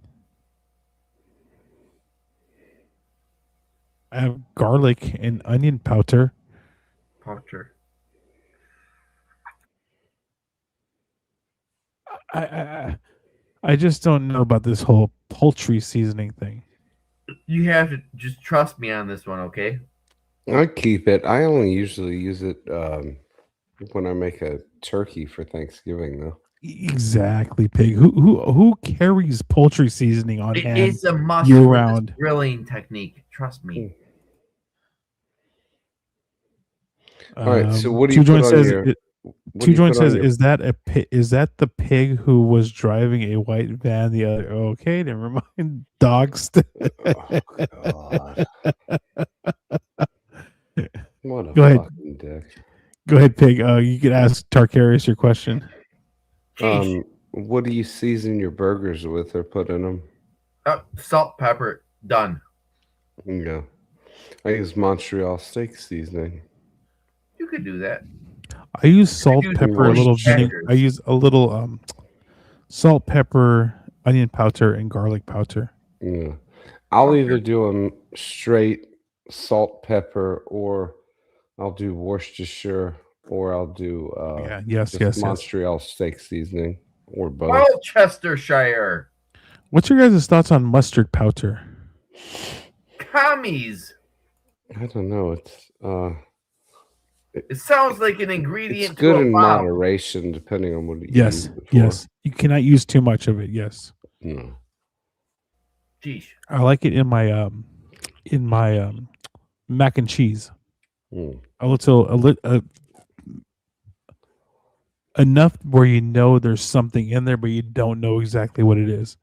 I have garlic and onion powder. Poultry. I just don't know about this whole poultry seasoning thing. You have to just trust me on this one, okay? I keep it. I only usually use it when I make a turkey for Thanksgiving, though. Exactly, pig. Who carries poultry seasoning on hand? It's a must year for round. this grilling technique. Trust me. All right. So what do Two you Joint put on says your? what do Two you Joint put on says your- is that the pig who was driving a white van the other? Okay, never mind. Dogs. Oh, God. What a Go ahead. fucking dick. Go ahead, pig. You can ask Tarkarius your question. Jeez. What do you season your burgers with or put in them? Salt, pepper, done. Yeah, I use Montreal steak seasoning. You could do that. I use salt, use pepper, a little Worcestershire. vinegar. I use a little salt, pepper, onion powder, and garlic powder. Yeah, I'll either do them straight salt, pepper, or I'll do Worcestershire, or I'll do Yes. Montreal steak seasoning, or both. Worcestershire. What's your guys' thoughts on mustard powder? Commies. I don't know. It sounds like an It's ingredient good to a in bomb. moderation, depending on what you Yes, use it for. yes. You cannot use too much of it. Yes, No. Jeez. I like it in my mac and cheese. Mm. Enough where you know there's something in there, but you don't know exactly what it is.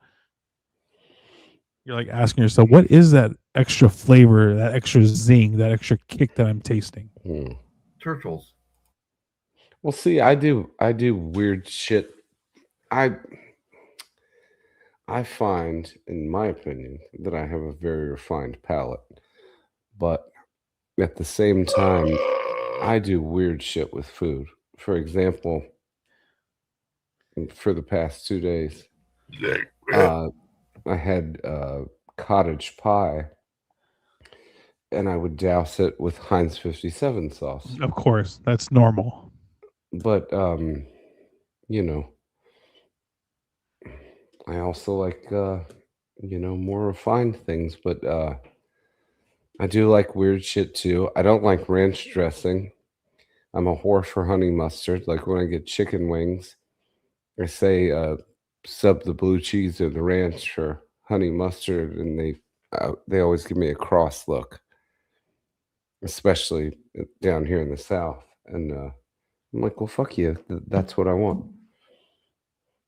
You're like asking yourself, what is that extra flavor, that extra zing, that extra kick that I'm tasting? Mm. Turtles. Well, see, I do weird shit. I find, in my opinion, that I have a very refined palate, but at the same time, I do weird shit with food. For example, for the past 2 days, I had cottage pie, and I would douse it with Heinz 57 sauce. Of course, that's normal. But you know, I also like more refined things, but I do like weird shit too. I don't like ranch dressing. I'm a whore for honey mustard. Like when I get chicken wings, I say sub the blue cheese or the ranch for honey mustard, and they always give me a cross look, especially down here in the South. And I'm like, well, fuck you. That's what I want.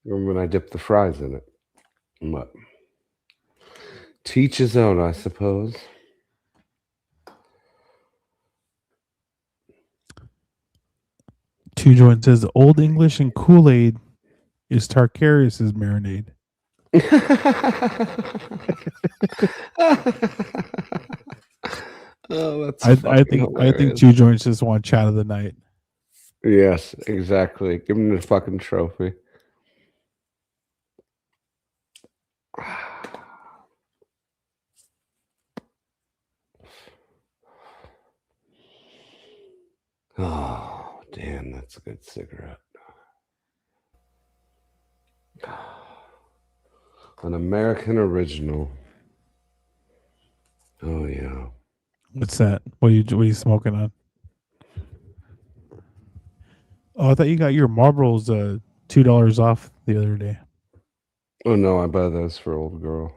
Or when I dip the fries in it. But teach his own, I suppose. Two Joint says Old English and Kool-Aid is Tarkarius's marinade. Oh, that's I fucking think hilarious. Two Joints just won chat of the night. Yes, exactly. Give him the fucking trophy. Oh, damn, that's a good cigarette. An American original. Oh yeah. What's that? What are you smoking on? Oh, I thought you got your Marlboros $2 off the other day. Oh no, I buy those for old girl.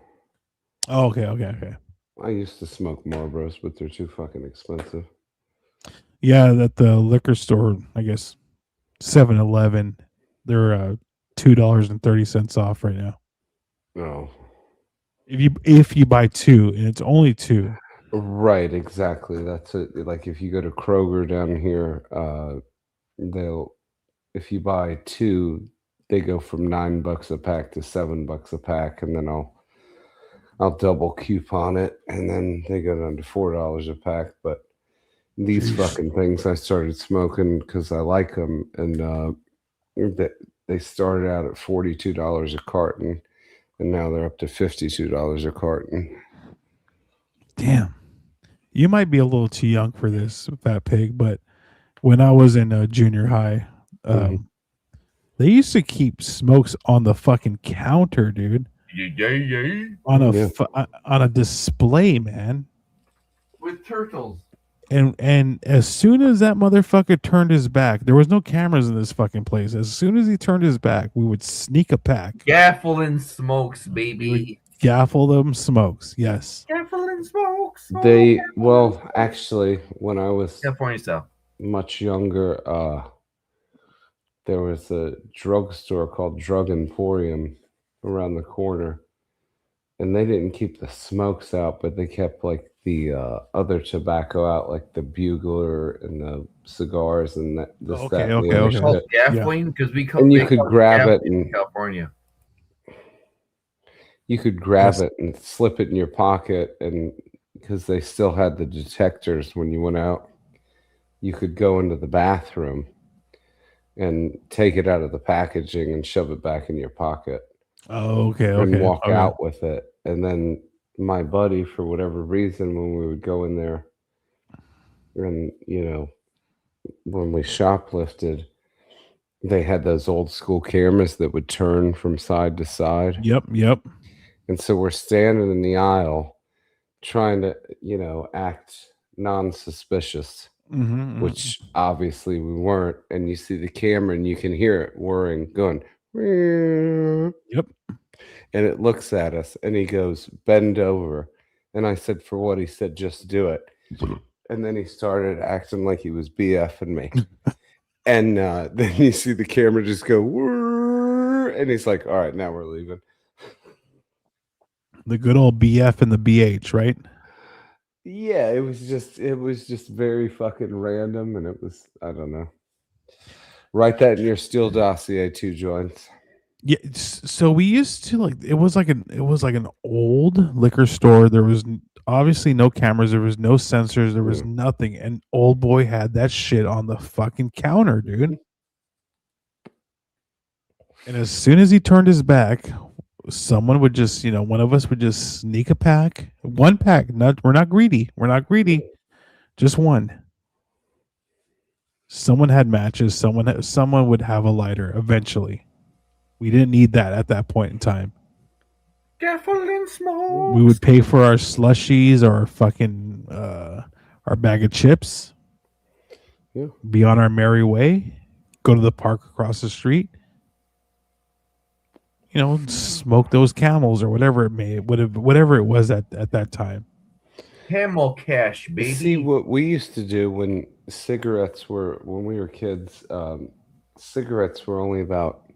Oh, okay. I used to smoke Marlboros, but they're too fucking expensive. Yeah, at the liquor store, I guess 7-Eleven, They're $2.30 off right now. No. If you buy two, and it's only two. Right, exactly. That's it. Like if you go to Kroger down here, they'll if you buy two, they go from $9 a pack to $7 a pack, and then I'll double coupon it, and then they go down to $4 a pack. But these Jeez. fucking things I started smoking because I like them, and they started out at $42 a carton, and now they're up to $52 a carton. Damn. You might be a little too young for this, Fat Pig, but when I was in junior high, they used to keep smokes on the fucking counter, dude. On a display, man. With turtles. And as soon as that motherfucker turned his back, there was no cameras in this fucking place. As soon as he turned his back, we would sneak a pack. Gaffling smokes, baby. Gaffle them smokes, yes. Gaffling smokes. Actually, when I was California style. much younger, there was a drugstore called Drug Emporium around the corner, and they didn't keep the smokes out, but they kept like the other tobacco out, like the bugler and the cigars and that. Called gaffling because we call. And you could grab it in California. You could grab it and slip it in your pocket, and because they still had the detectors when you went out, you could go into the bathroom and take it out of the packaging and shove it back in your pocket. Oh, okay. And walk out with it. And then my buddy, for whatever reason, when we would go in there and, when we shoplifted, they had those old school cameras that would turn from side to side. Yep. And so we're standing in the aisle trying to, act non-suspicious, which obviously we weren't. And you see the camera and you can hear it whirring, going, yep. And it looks at us and he goes, bend over. And I said, for what? He said, just do it. And then he started acting like he was BFing me. And then you see the camera just go, and he's like, all right, now we're leaving. The good old BF and the BH, right? Yeah, it was just very fucking random, and it was, I don't know. Write that in your Steele dossier, 2 joints. Yeah, so we used to it was like an old liquor store. There was obviously no cameras, there was no sensors, there was nothing, and old boy had that shit on the fucking counter, dude. And as soon as he turned his back, someone would just, one of us would just sneak a pack. One pack. We're not greedy. Just one. Someone had matches. Someone would have a lighter eventually. We didn't need that at that point in time. Gaffling smokes. We would pay for our slushies or our fucking our bag of chips. Yeah. Be on our merry way. Go to the park across the street. Smoke those Camels or whatever it was at that time. Camel cash, baby. See, what we used to do when we were kids, cigarettes were only about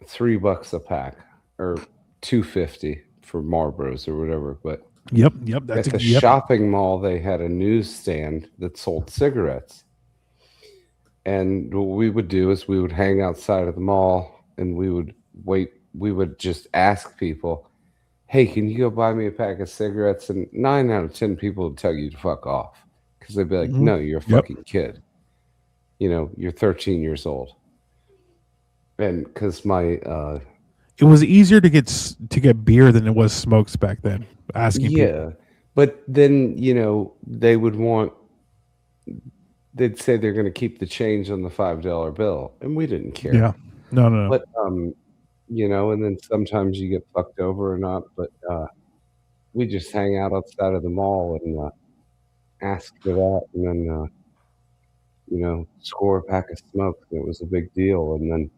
$3 a pack or $2.50 for Marlboros or whatever. But yep, at the shopping mall, they had a newsstand that sold cigarettes. And what we would do is we would hang outside of the mall and we would wait. We would just ask people, hey, can you go buy me a pack of cigarettes? And 9 out of 10 people would tell you to fuck off because they'd be like, no, you're a fucking kid. You're 13 years old. And because it was easier to get beer than it was smokes back then. Asking people. But then, they'd say they're going to keep the change on the $5 bill. And we didn't care. Yeah. No. But, and then sometimes you get fucked over or not. But we just hang out outside of the mall and ask for that. And then, score a pack of smokes. It was a big deal. And then,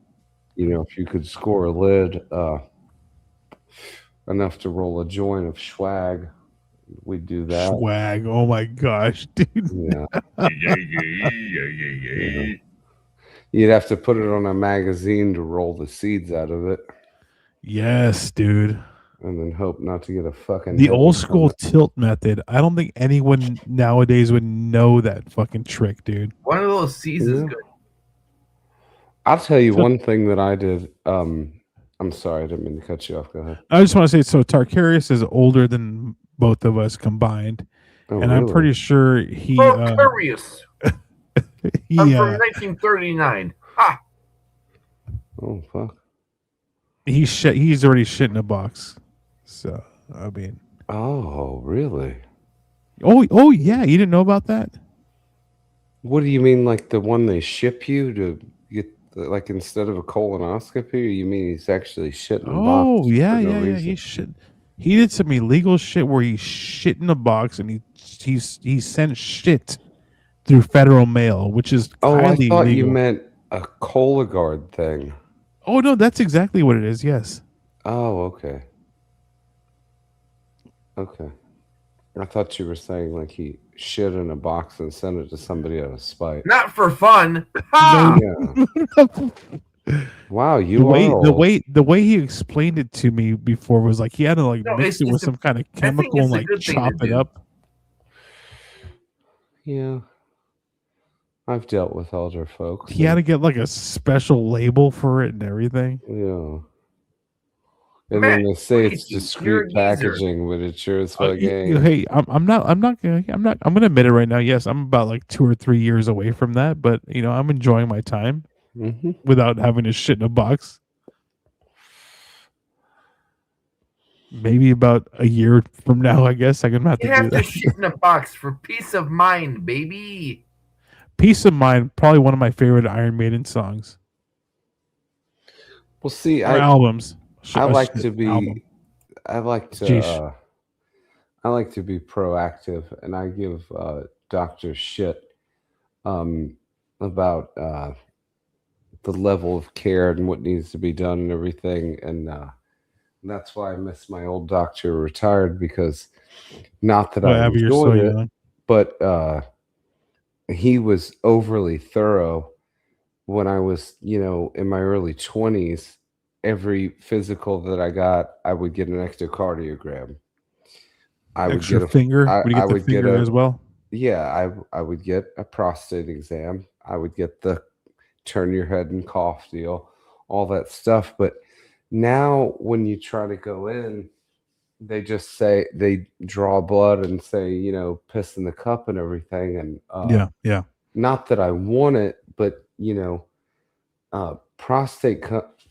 if you could score a lid enough to roll a joint of swag, we'd do that. Swag. Oh my gosh, dude. Yeah. You'd have to put it on a magazine to roll the seeds out of it, Yes, dude. and then hope not to get a fucking. The hit old from school it. tilt method. I don't think anyone nowadays would know that fucking trick, dude. One of those C's is Yeah. good. I'll tell you So- one thing that I did. I'm sorry, I didn't mean to cut you off. Go ahead. I just want to say, so Tarkarius is older than both of us combined, Oh, and I'm really? pretty sure he Oh, curious. he I'm from 1939. Ha! Oh fuck. he's already shit in a box. So I mean, Oh really? oh yeah, you didn't know about that? What do you mean, like the one they ship you to get, like instead of a colonoscopy? Or you mean he's actually shitting a box? Oh yeah, for no yeah, yeah. reason? He shit. He did some illegal shit where he shit in a box and he sent shit through federal mail, which is Oh, I highly thought you illegal. meant a Cologuard thing. Oh no, that's exactly what it is. Yes. Oh, okay. Okay. I thought you were saying like he shit in a box and sent it to somebody out of spite. Not for fun. Ha! Yeah. Wow, you the are the way he explained it to me before was like he had to like No, mix it's- it with it's a- some kind of think chemical it's and a like good thing chop to it do. up. Yeah. I've dealt with older folks. He had to get like a special label for it and everything. Yeah. And Matt, then they say it's you're a discreet geezer. packaging, but it sure as fuck ain't. Hey, I'm gonna admit it right now. Yes, I'm about like 2 or 3 years away from that, but you know I'm enjoying my time Mm-hmm. without having to shit in a box. Maybe about a year from now, I guess I'm gonna have You to do have to that. shit in a box for peace of mind, baby. Peace of Mind, probably one of my favorite Iron Maiden songs Well, see, or albums. I like Shit, to be album. I like to Jeesh. I like to be proactive, and I give doctors shit about the level of care and what needs to be done and everything, and that's why I miss my old doctor who retired, because not that Oh, I Abby, you're so enjoyed it, young. but he was overly thorough. When I was, in my early 20s, every physical that I got, I would get an echocardiogram. I would Extra get a finger. I- Would you get I the would get finger a- as well? yeah, I would get a prostate exam. I would get the turn your head and cough deal, all that stuff. But now when you try to go in, they just say they draw blood and say, piss in the cup and everything. And Yeah. not that I want it, but prostate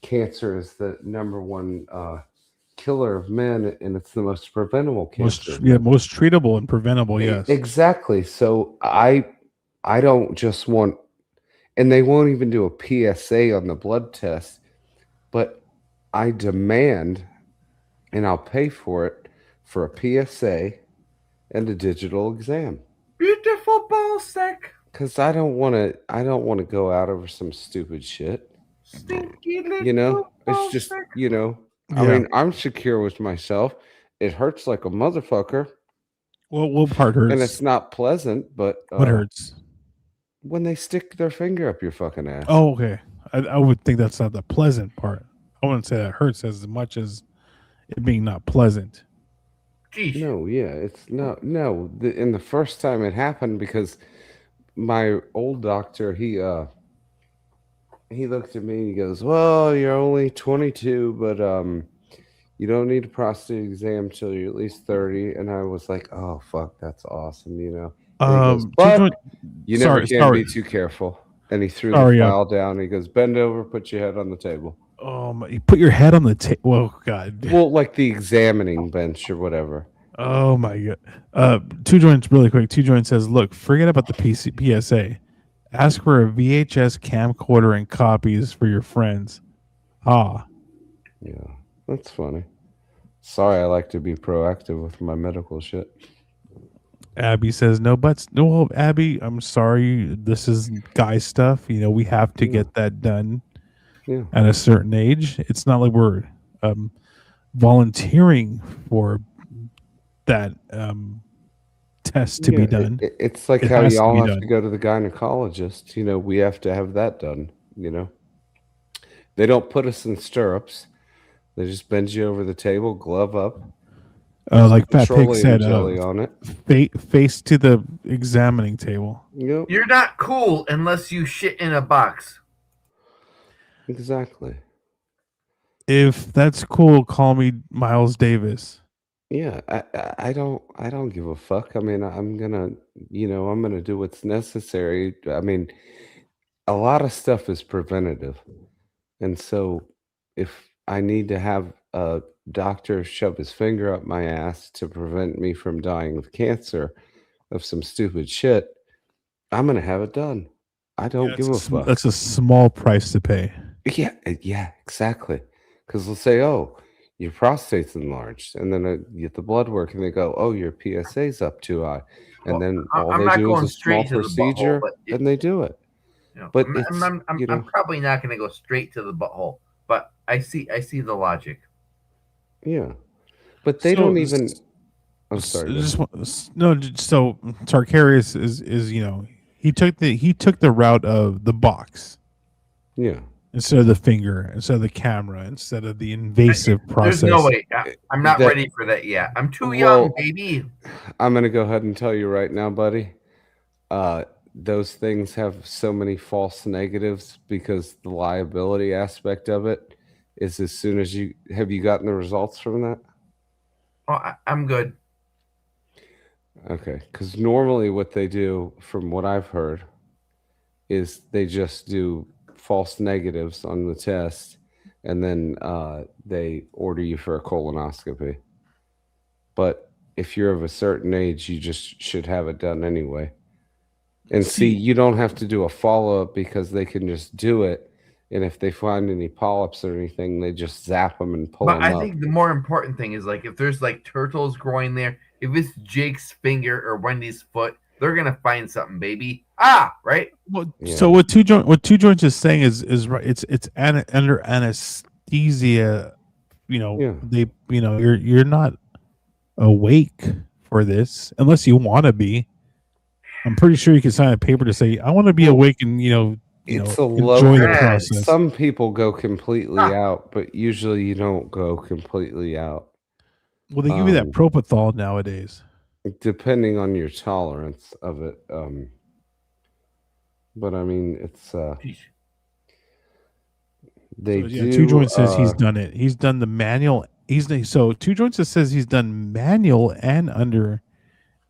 cancer is the number one killer of men, and it's the most preventable cancer. Most treatable and preventable. Yes. Exactly. So I don't just want, and they won't even do a PSA on the blood test, but I demand, and I'll pay for it, for a PSA and a digital exam. Beautiful ball sack. Because I don't want to go out over some stupid shit. Stinky little ball It's just, sack. I Yeah. mean, I'm secure with myself. It hurts like a motherfucker, Well, what part hurts? and it's not pleasant, but What hurts? when they stick their finger up your fucking ass. Oh, okay. I would think that's not the pleasant part. I wouldn't say that hurts as much as it being not pleasant. Geesh. No, yeah, it's no. In the first time it happened, because my old doctor, he looked at me and he goes, "Well, you're only 22, but you don't need a prostate exam till you're at least 30." And I was like, "Oh fuck, that's awesome," And he goes, "But you never can be too careful." And he threw the file down. And he goes, "Bend over, put your head on the table." You put your head on the table. Oh God. Well, like the examining bench or whatever. Oh my God. Two Joints, really quick. Two Joints says, "Look, forget about the PSA. Ask for a VHS camcorder and copies for your friends." Ah, Yeah, that's funny. Sorry, I like to be proactive with my medical shit. Abby says, "No buts." No, well, Abby, I'm sorry. This is guy stuff. We have to Yeah. get that done Yeah. at a certain age. It's not like we're volunteering for that test to be done. It's like It how has to y'all be have done. to go to the gynecologist. We have to have that done. you know. They don't put us in stirrups. They just bend you over the table, glove up, Like Fat Pig petroleum said, jelly on it. face to the examining table. Yep, You're not cool unless you shit in a box. exactly. If that's cool, call me Miles Davis. Yeah, I don't give a fuck. I mean, I'm gonna, I'm gonna do what's necessary. I mean, a lot of stuff is preventative. And so if I need to have a doctor shove his finger up my ass to prevent me from dying of cancer of some stupid shit, I'm gonna have it done. I don't give a fuck. That's a small price to pay. Yeah, exactly. Because they'll say, "Oh, your prostate's enlarged," and then you get the blood work, and they go, "Oh, your PSA's up too high," and Well, then I'm all they not do going is a small straight to the butthole, procedure, but and they do it. But I'm probably not going to go straight to the butthole. But I see the logic. Yeah, but they don't even. I'm So sorry. So Tarkarius is he took the route of the box Yeah. instead of the finger, instead of the camera, instead of the invasive process. There's no way. I'm not That- ready for that yet. I'm too Well, young, baby. I'm gonna go ahead and tell you right now, buddy. Those things have so many false negatives because the liability aspect of it is as soon as you gotten the results from that. Oh, I'm good. Okay, because normally what they do, from what I've heard, is they just do false negatives on the test, and then they order you for a colonoscopy. But if you're of a certain age, you just should have it done anyway. And see, you don't have to do a follow-up because they can just do it. And if they find any polyps or anything, they just zap them and pull them But I up. think the more important thing is, like, if there's like turtles growing there, if it's Jake's finger or Wendy's foot, they're gonna find something, baby. Right? Well, Yeah. So what two joints is saying is right. It's under anesthesia. Yeah. You're not awake for this unless you want to be. I'm pretty sure you can sign a paper to say I want to be awake and It's a enjoy low. the process. Some people go completely out, but usually you don't go completely out. Well, they give you that propofol nowadays. Depending on your tolerance of it. But I mean, it's they do. Two Joints says he's done it. He's done the manual. So Two Joints says he's done manual and under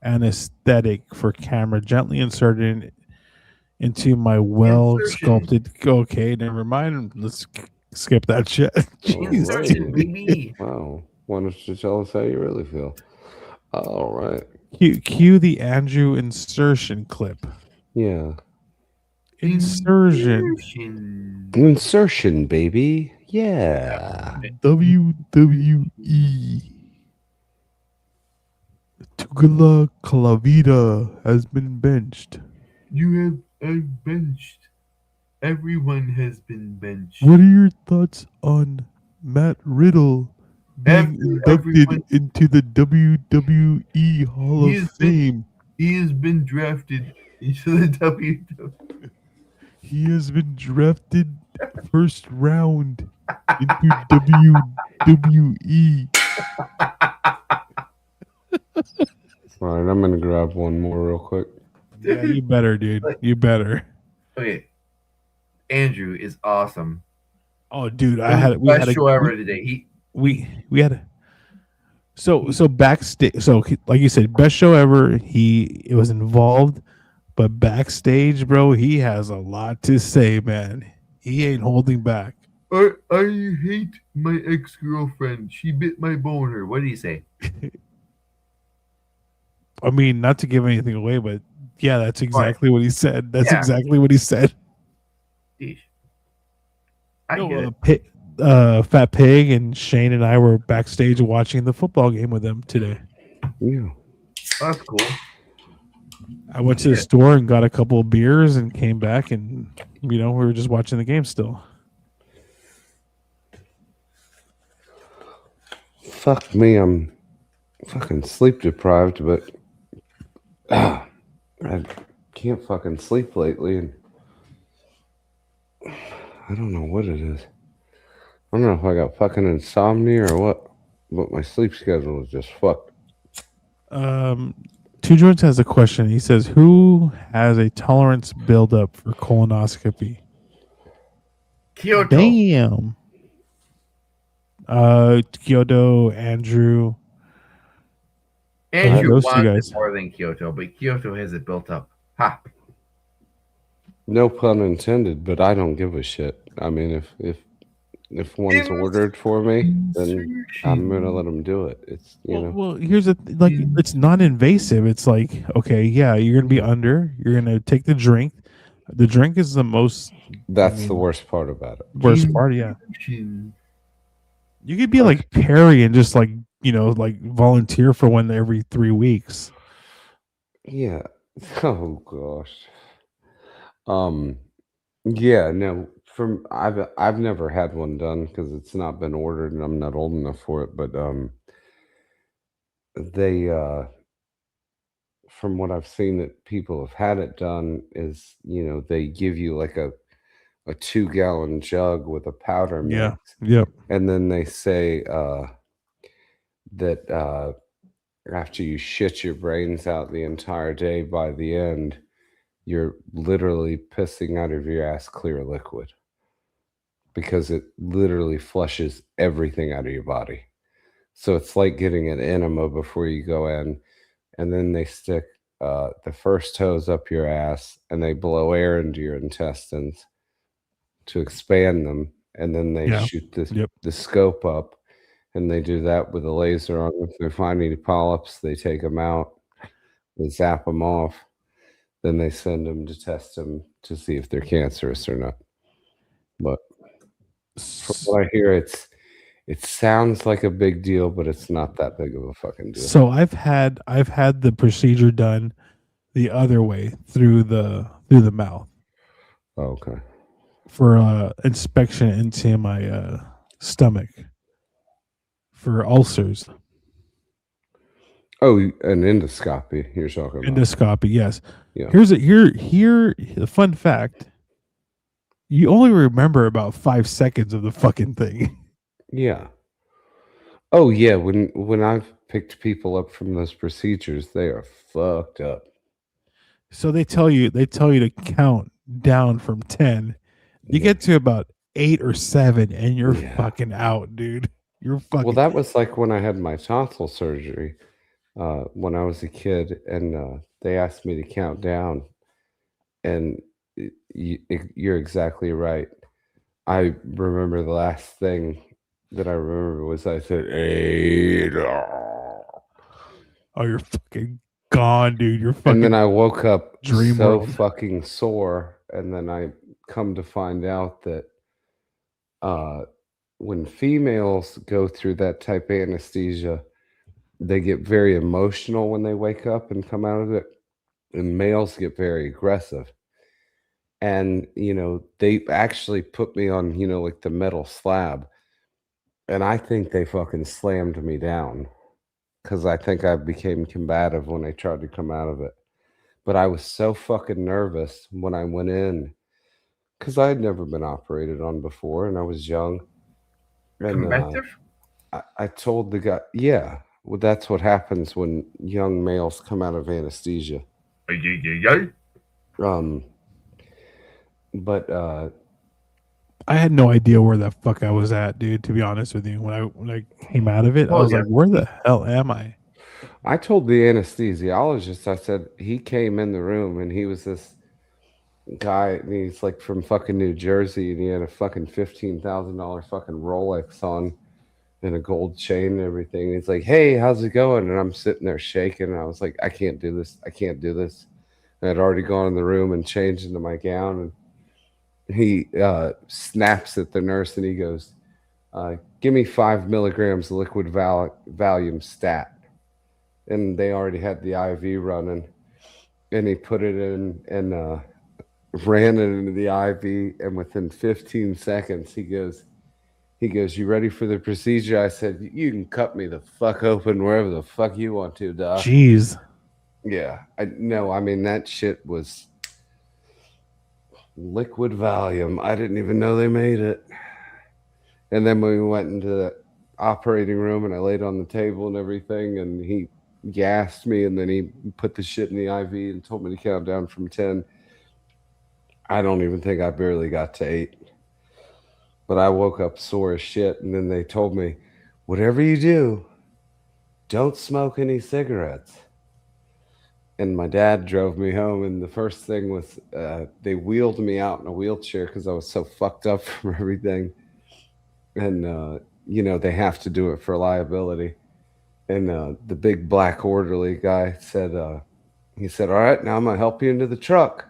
anesthetic for camera, gently inserted into my sculpted. Okay, never mind. Let's skip that shit. Insertion, baby. Wow. Why don't you tell us how you really feel? All right. Cue the Andrew insertion clip. Yeah. Insertion. Insertion, baby. Yeah. WWE. Tugala Calavita has been benched. I've benched. Everyone has been benched. What are your thoughts on Matt Riddle being inducted into the WWE Hall of Fame? He has been drafted into the WWE. He has been drafted first round into WWE. All right, I'm gonna grab one more real quick. Yeah, you better, dude. You better. Okay, Andrew is awesome. Oh, dude, we Best had a show ever today. we had a so backstage. So like you said, best show ever. It was involved, but backstage, bro, he has a lot to say, man. He ain't holding back. I hate my ex-girlfriend. She bit my boner. What did he say? I mean, not to give anything away, but yeah, that's exactly what he said. That's exactly what he said. Sheesh. I get it. Fat Pig and Shane and I were backstage watching the football game with them today. Yeah. That's cool. I went to the store and got a couple of beers and came back, and we were just watching the game still. Fuck me, I'm fucking sleep deprived, but I can't fucking sleep lately, and I don't know what it is. I don't know if I got fucking insomnia or what, but my sleep schedule is just fucked. Two Joints has a question. He says, "Who has a tolerance buildup for colonoscopy?" Kyoto. Damn. Kyoto, Andrew. Andrew those two wants guys. it more than Kyoto, but Kyoto has it built up. Ha. No pun intended, but I don't give a shit. I mean, if one's ordered for me, then I'm gonna let them do it. It's Well, here's the like. It's non-invasive. It's like, okay, yeah, you're gonna be under. You're gonna take the drink. The drink is the most. That's the worst part about it. Worst part, yeah. You could be like Perry and just like like volunteer for one every 3 weeks. Yeah. Oh gosh. Yeah. No. I've never had one done because it's not been ordered and I'm not old enough for it. But they from what I've seen that people have had it done is they give you like a 2-gallon jug with a powder mix. Yeah. Yep. And then they say that after you shit your brains out the entire day, by the end, you're literally pissing out of your ass clear liquid because it literally flushes everything out of your body. So it's like getting an enema before you go in, and then they stick the first hose up your ass and they blow air into your intestines to expand them, and then they shoot the scope up, and they do that with a laser on. If they find any polyps, they take them out, they zap them off, then they send them to test them to see if they're cancerous or not. But from what I hear, it sounds like a big deal, but it's not that big of a fucking deal. So I've had the procedure done the other way through the mouth. Oh, okay. For inspection into my stomach for ulcers. Oh, an endoscopy you're talking about. Endoscopy, yes. Yeah. Here's the fun fact. You only remember about 5 seconds of the fucking thing. Yeah. Oh yeah, when I've picked people up from those procedures, they are fucked up. So they tell you to count down from 10. You get to about 8 or 7 and you're fucking out, dude. You're fucking. Well, that was like when I had my tonsil surgery when I was a kid, and they asked me to count down, and you're exactly right. I remember the last thing that I remember was I said 8. Oh, you're fucking gone, dude. You're fucking. And then I woke up dream so world. fucking sore, and then I come to find out that when females go through that type of anesthesia, they get very emotional when they wake up and come out of it, and males get very aggressive. And they actually put me on like the metal slab, and I think they fucking slammed me down because I think I became combative when I tried to come out of it. But I was so fucking nervous when I went in because I had never been operated on before, and I was young. And Combative? I told the guy, yeah, well, that's what happens when young males come out of anesthesia. But I had no idea where the fuck I was at, dude. To be honest with you, when I came out of it, I was like, "Where the hell am I?" I told the anesthesiologist, I said he came in the room and he was this guy, and he's like from fucking New Jersey, and he had a fucking $15,000 fucking Rolex on and a gold chain and everything. He's like, "Hey, how's it going?" And I'm sitting there shaking, and I was like, "I can't do this. I can't do this." And I'd already gone in the room and changed into my gown, and he snaps at the nurse and he goes, "Give me 5 milligrams of liquid Valium stat." And they already had the IV running, and he put it in and ran it into the IV, and within 15 seconds he goes, "You ready for the procedure?" I said, "You can cut me the fuck open wherever the fuck you want to, doc." Jeez. Yeah, I mean that shit was Liquid Valium. I didn't even know they made it. And then when we went into the operating room and I laid on the table and everything, and he gassed me, and then he put the shit in the IV and told me to count down from 10. I don't even think I barely got to 8. But I woke up sore as shit, and then they told me, whatever you do, don't smoke any cigarettes. And my dad drove me home, and the first thing was they wheeled me out in a wheelchair because I was so fucked up from everything. And, they have to do it for liability. And the big black orderly guy said, he said, all right, now I'm going to help you into the truck.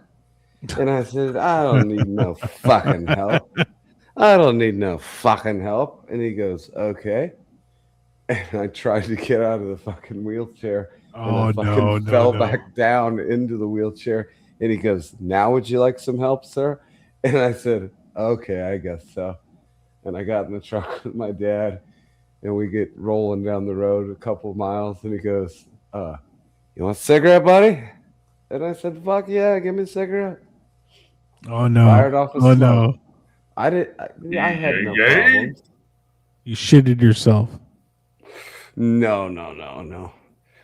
And I said, I don't need no fucking help. I don't need no fucking help. And he goes, okay. And I tried to get out of the fucking wheelchair. And I fucking fell back down into the wheelchair. And he goes, now would you like some help, sir? And I said, okay, I guess so. And I got in the truck with my dad. And we get rolling down the road a couple miles. And he goes, you want a cigarette, buddy? And I said, fuck yeah, give me a cigarette. Oh, no. Fired off a oh, smoke. no. I had no problems. You shitted yourself. No.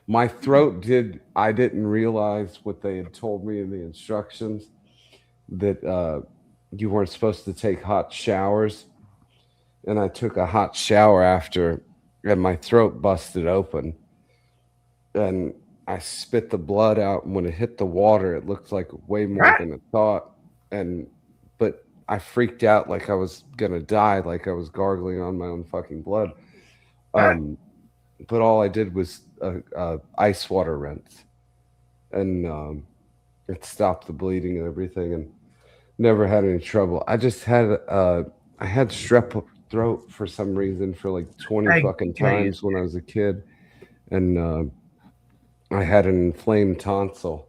My throat I didn't realize what they had told me in the instructions, that you weren't supposed to take hot showers. And I took a hot shower after, and my throat busted open. And I spit the blood out, and when it hit the water, it looked like way more than it thought. But I freaked out like I was gonna die, like I was gargling on my own fucking blood. But all I did was ice water rinse, and it stopped the bleeding and everything, and never had any trouble. I just had I had strep throat for some reason for like 20 fucking times when I was a kid, and I had an inflamed tonsil,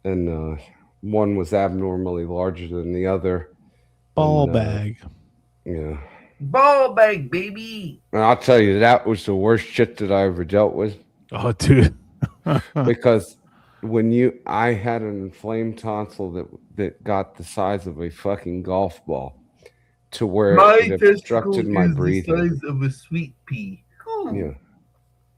and one was abnormally larger than the other. Ball bag. Yeah. Ball bag, baby. And I'll tell you, that was the worst shit that I ever dealt with. Oh, dude. Because I had an inflamed tonsil that got the size of a fucking golf ball, to where it obstructed my breathing. The size of a sweet pea. Yeah.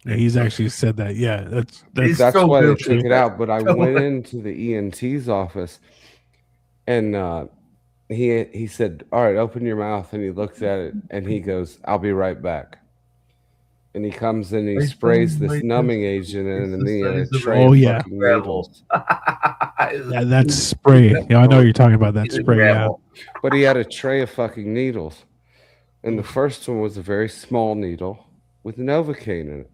Yeah, he's actually said that. Yeah, that's so why they took it out. But I went into the ENT's office, and he said, all right, open your mouth. And he looks at it, and he goes, I'll be right back. And he comes in, and he sprays this numbing agent in, and then he had a tray of fucking needles. That's spray. Yeah, I know what you're talking about. That spray. Yeah. But he had a tray of fucking needles. And the first one was a very small needle with Novocaine in it.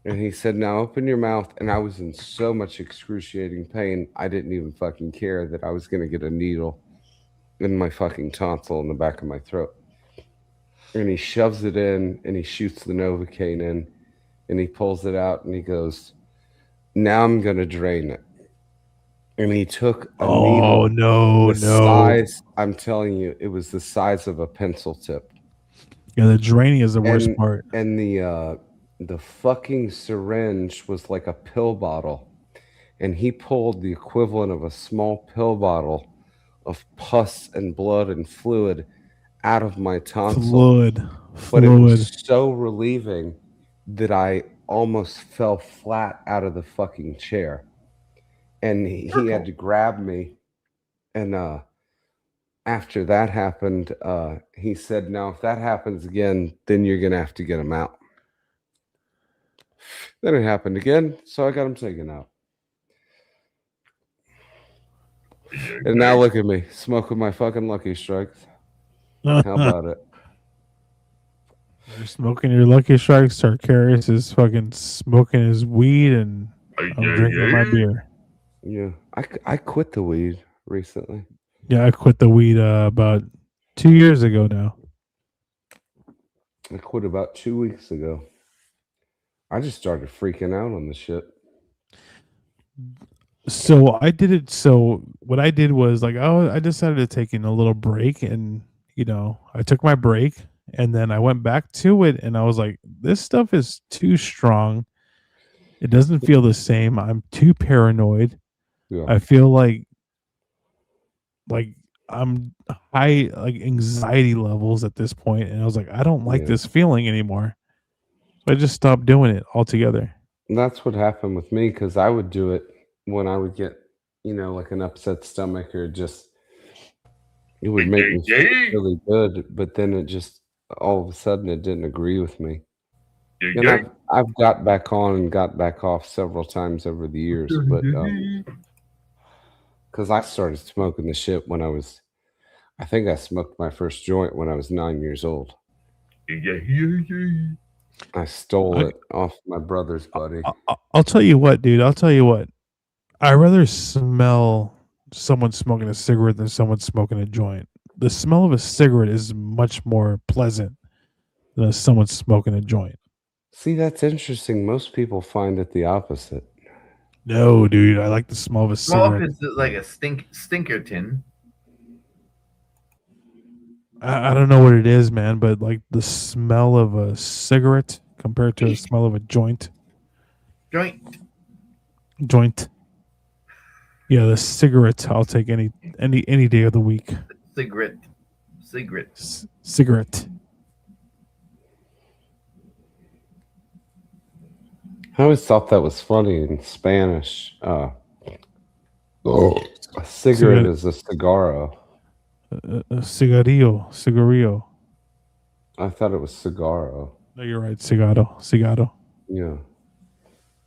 And he said, now open your mouth. And I was in so much excruciating pain, I didn't even fucking care that I was going to get a needle in my fucking tonsil in the back of my throat. And he shoves it in, and he shoots the Novocaine in, and he pulls it out, and he goes, now I'm going to drain it. And he took a needle. Size, I'm telling you, it was the size of a pencil tip. Yeah, the draining is the worst part. And the fucking syringe was like a pill bottle, and he pulled the equivalent of a small pill bottle of pus and blood and fluid out of my tonsil. But it was so relieving that I almost fell flat out of the fucking chair. And he had to grab me. And after that happened, he said, now if that happens again, then you're going to have to get him out. Then it happened again, so I got him taken out. And now look at me, smoking my fucking Lucky Strikes. How about it? You're smoking your Lucky Strikes. Sarkarius is fucking smoking his weed, and I'm drinking my beer. Yeah, I quit the weed recently. Yeah, I quit the weed about 2 years ago now. I quit about 2 weeks ago. I just started freaking out on the shit. So I did it. So what I did was like, I decided to take in a little break, and I took my break, and then I went back to it, and I was like, this stuff is too strong. It doesn't feel the same. I'm too paranoid. Yeah. I feel like like I'm high like anxiety levels at this point, and I was like, I don't like Yeah. this feeling anymore. So I just stopped doing it altogether. And that's what happened with me because I would do it when I would get, like an upset stomach or just it would make me feel really good, but then it just all of a sudden it didn't agree with me. And I've got back on and got back off several times over the years, but because I started smoking the shit when I think I smoked my first joint when I was 9 years old. I stole I, it off my brother's buddy. I'll tell you what, dude. I'll tell you what. I rather smell someone smoking a cigarette than someone smoking a joint. The smell of a cigarette is much more pleasant than someone smoking a joint. See, that's interesting. Most people find it the opposite. No, dude. I like the smell of a Well, cigarette. if it's like a stinkerton. I don't know what it is, man, but like the smell of a cigarette compared to the smell of a joint. Joint. Yeah, the cigarette. I'll take any day of the week. Cigarette. Cigarette. I always thought that was funny in Spanish. A cigarette is a cigarro. Cigarillo. I thought it was cigarro. No, you're right. Cigarro. Yeah.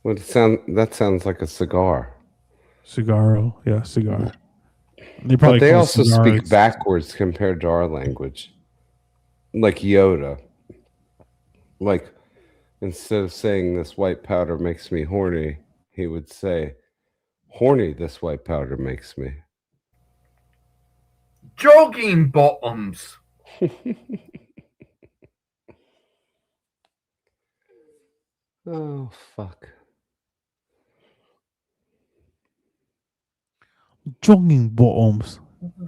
Well, that sounds like a cigar. Cigarro. Yeah, cigar. But they also speak backwards compared to our language. Like Yoda. Like, instead of saying this white powder makes me horny, he would say, horny, this white powder makes me. Jogging bottoms. Oh, fuck. Jogging bottoms.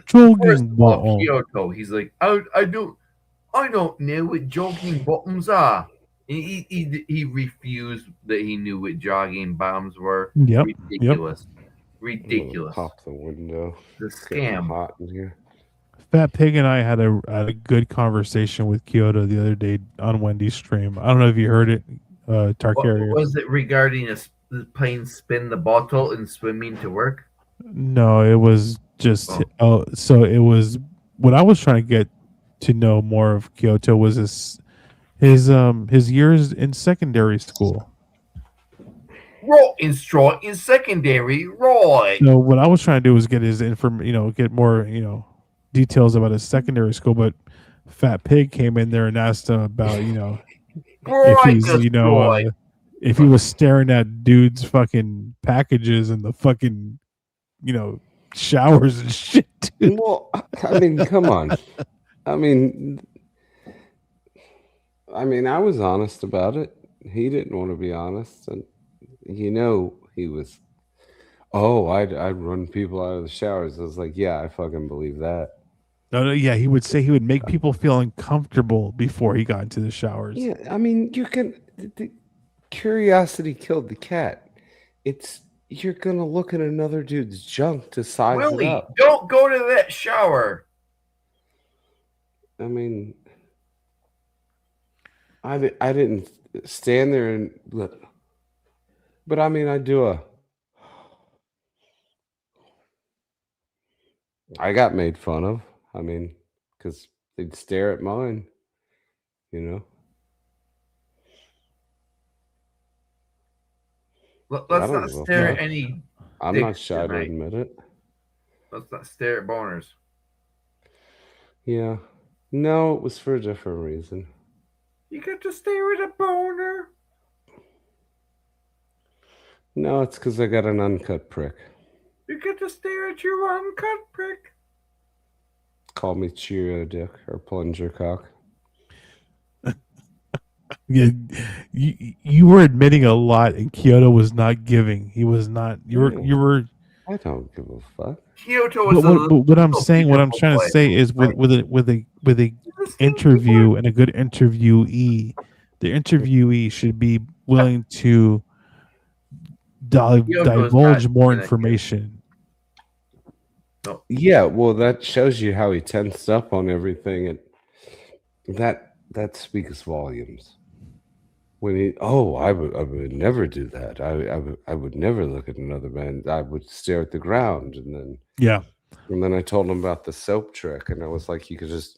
Jogging bottoms. Kyoto. He's like, I don't know what jogging bottoms are. He refused that he knew what jogging bottoms were. Yep. Ridiculous. Pop the window. The scam. Hot in here. Fat Pig and I had a good conversation with Kyoto the other day on Wendy's stream. I don't know if you heard it, Tarkarius. Was it regarding playing spin the bottle and swimming to work? No, it was just so it was what I was trying to get to know more of Kyoto was his years in secondary school. In secondary, right? So what I was trying to do was get his get more details about his secondary school, but Fat Pig came in there and asked him about if he was staring at dudes' fucking packages and the fucking showers and shit. Dude. Well, I mean, come on. I mean, I was honest about it. He didn't want to be honest, and he was. Oh, I'd run people out of the showers. I was like, yeah, I fucking believe that. No, yeah, he would say he would make people feel uncomfortable before he got into the showers. Yeah, I mean, the curiosity killed the cat. You're gonna look at another dude's junk to size Willie, it up. Don't go to that shower. I mean, I didn't stand there and look, but I mean, I got made fun of. I mean, because they'd stare at mine, Let's not stare at any. I'm not shy to admit it. Let's not stare at boners. Yeah. No, it was for a different reason. You get to stare at a boner? No, it's because I got an uncut prick. You get to stare at your uncut prick? Call me Cheerio Dick or Plunger Cock. Yeah, you were admitting a lot, and Kyoto was not giving. He was not. You were. I don't give a fuck. Kyoto is. But what I'm saying, what I'm trying to say is, with a interview and a good interviewee, the interviewee should be willing to divulge more information. No. Yeah, well, that shows you how he tensed up on everything, and that speaks volumes. When he, I would never do that. I would never look at another man. I would stare at the ground, Yeah. and then I told him about the soap trick, and I was like, you could just,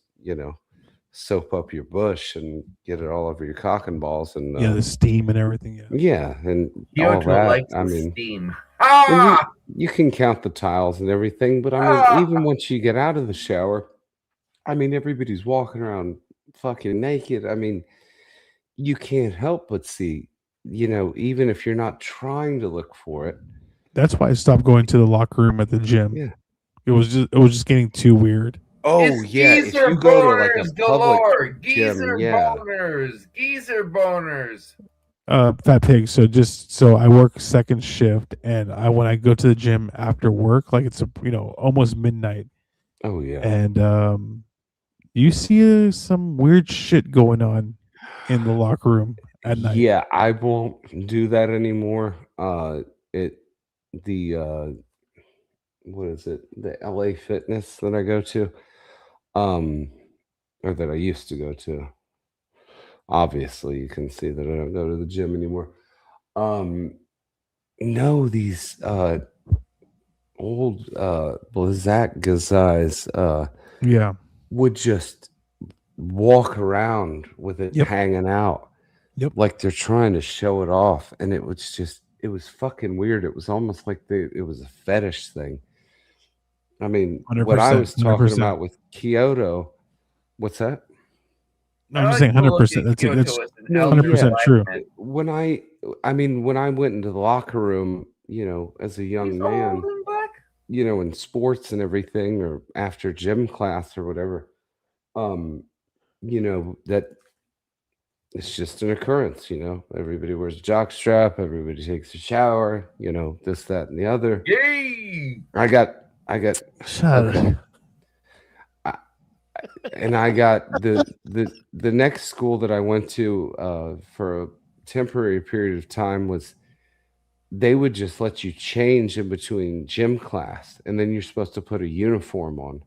soap up your bush and get it all over your cock and balls, and Yeah, the steam and everything. Yeah. yeah, and all Kyoto that. likes I the mean, steam. and Ah! you can count the tiles and everything, but I mean, even once you get out of the shower, I mean, everybody's walking around fucking naked. I mean, you can't help but see, even if you're not trying to look for it. That's why I stopped going to the locker room at the gym. Yeah. It was just getting too weird. Oh It's yeah, if geezer you go to like a boners public galore. gym, Geezer yeah. boners. Geezer boners. Fat Pig. So I work second shift, and when I go to the gym after work, like it's almost midnight, Oh yeah. and you see some weird shit going on in the locker room at night. Yeah, I won't do that anymore. What is it? The LA Fitness that I go to, or that I used to go to. Obviously, you can see that I don't go to the gym anymore. No, these old Blazak guys Yeah. would just walk around with it Yep. hanging out. Yep. Like they're trying to show it off, and it was fucking weird. It was almost like it was a fetish thing. I mean, what I 100%, was talking 100%. about with Kyoto, what's that? No, I'm just saying 100%. That's No, 100% true. When I went into the locker room, as a young man, in sports and everything, or after gym class or whatever, that it's just an occurrence. Everybody wears a jock strap, everybody takes a shower, this, that, and the other. Yay! I got Shut up. and I got the next school that I went to for a temporary period of time was they would just let you change in between gym class, and then you're supposed to put a uniform on,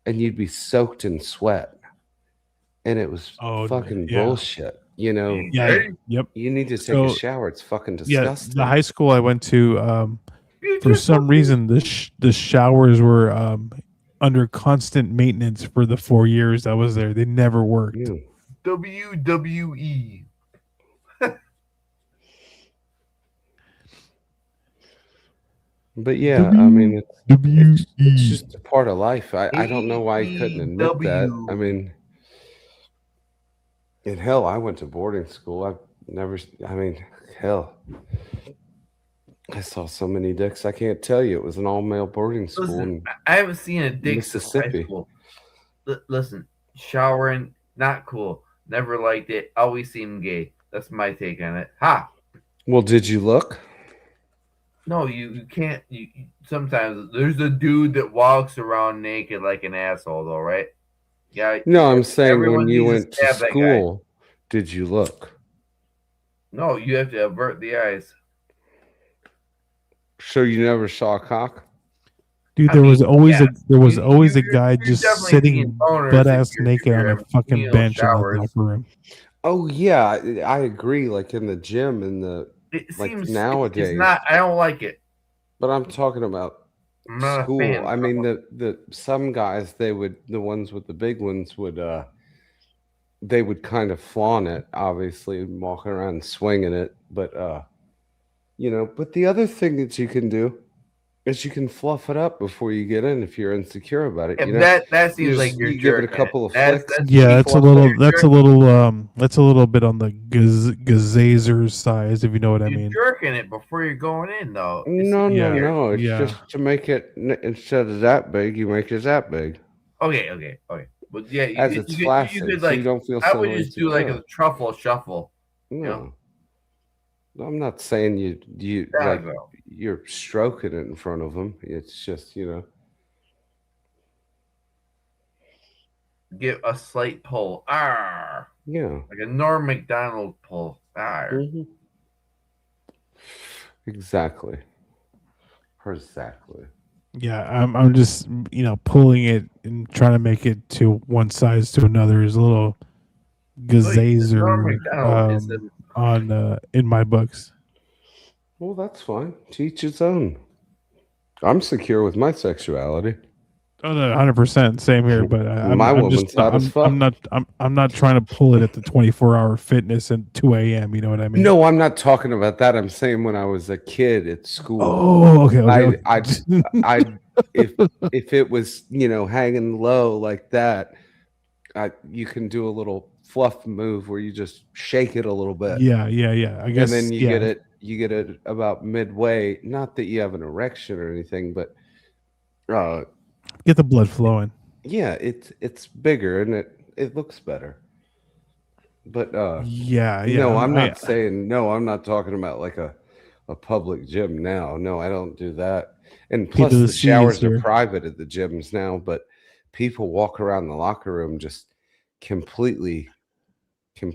and you'd be soaked in sweat, and it was fucking bullshit. Yeah. Yep. You need to take a shower. It's fucking disgusting. Yeah, the high school I went to, for some reason, the showers were under constant maintenance for the 4 years I was there. They never worked. WWE. But yeah, I mean, it's just a part of life. I don't know why he couldn't admit that. I mean, in hell, I went to boarding school. Hell, I saw so many dicks. I can't tell you. It was an all-male boarding school. Listen, I haven't seen a dick Mississippi. Listen, showering, not cool. Never liked it. Always seemed gay. That's my take on it. Ha! Well, did you look? No, you can't. You sometimes there's a dude that walks around naked like an asshole, though, right? Yeah. No, I'm saying when you went to school, did you look? No, you have to avert the eyes. So you never saw a cock? Dude, there was always a guy just sitting butt ass naked on a fucking bench in the locker room. Oh yeah, I agree. Like in the gym and nowadays. It's not. I don't like it. But I'm talking about school. I mean, the some guys the ones with the big ones they would kind of flaunt it, obviously, walking around swinging it. But but the other thing that you can do is you can fluff it up before you get in if you're insecure about it. That seems like you're give it a couple of flicks. That's a little bit on the gazazer size, if you know what I mean. You're jerking it before you're going in, though. No. It's just to make it, instead of that big, you make it that big. Okay. But yeah, as it's flaccid, so you don't feel so. I would just do like a truffle shuffle. No. I'm not saying you're stroking it in front of them. It's just, give a slight pull. Arr. Yeah. Like a Norm MacDonald pull. Arr. Mm-hmm. Exactly. Yeah, I'm just pulling it and trying to make it to one size to another is a little Wait, the Norm gazazer Macdonald is a on in my books. Well, that's fine. To each his own. I'm secure with my sexuality. Oh no, 100% same here. But My I'm just woman's hot as fuck. I'm not trying to pull it at the 24-hour fitness at 2 a.m. You know what I mean? No, I'm not talking about that. I'm saying when I was a kid at school, Oh, okay, okay, I if it was hanging low like that, you can do a little fluff move where you just shake it a little bit, yeah. I and guess then yeah. you get it about midway. Not that you have an erection or anything, but uh, Get the blood flowing. yeah, it's bigger and it looks better. But Yeah. no, I'm not talking about like a public gym now. No, I don't do that. And P to plus the the C is showers are here. private at the gyms now, but people walk around the locker room just completely com-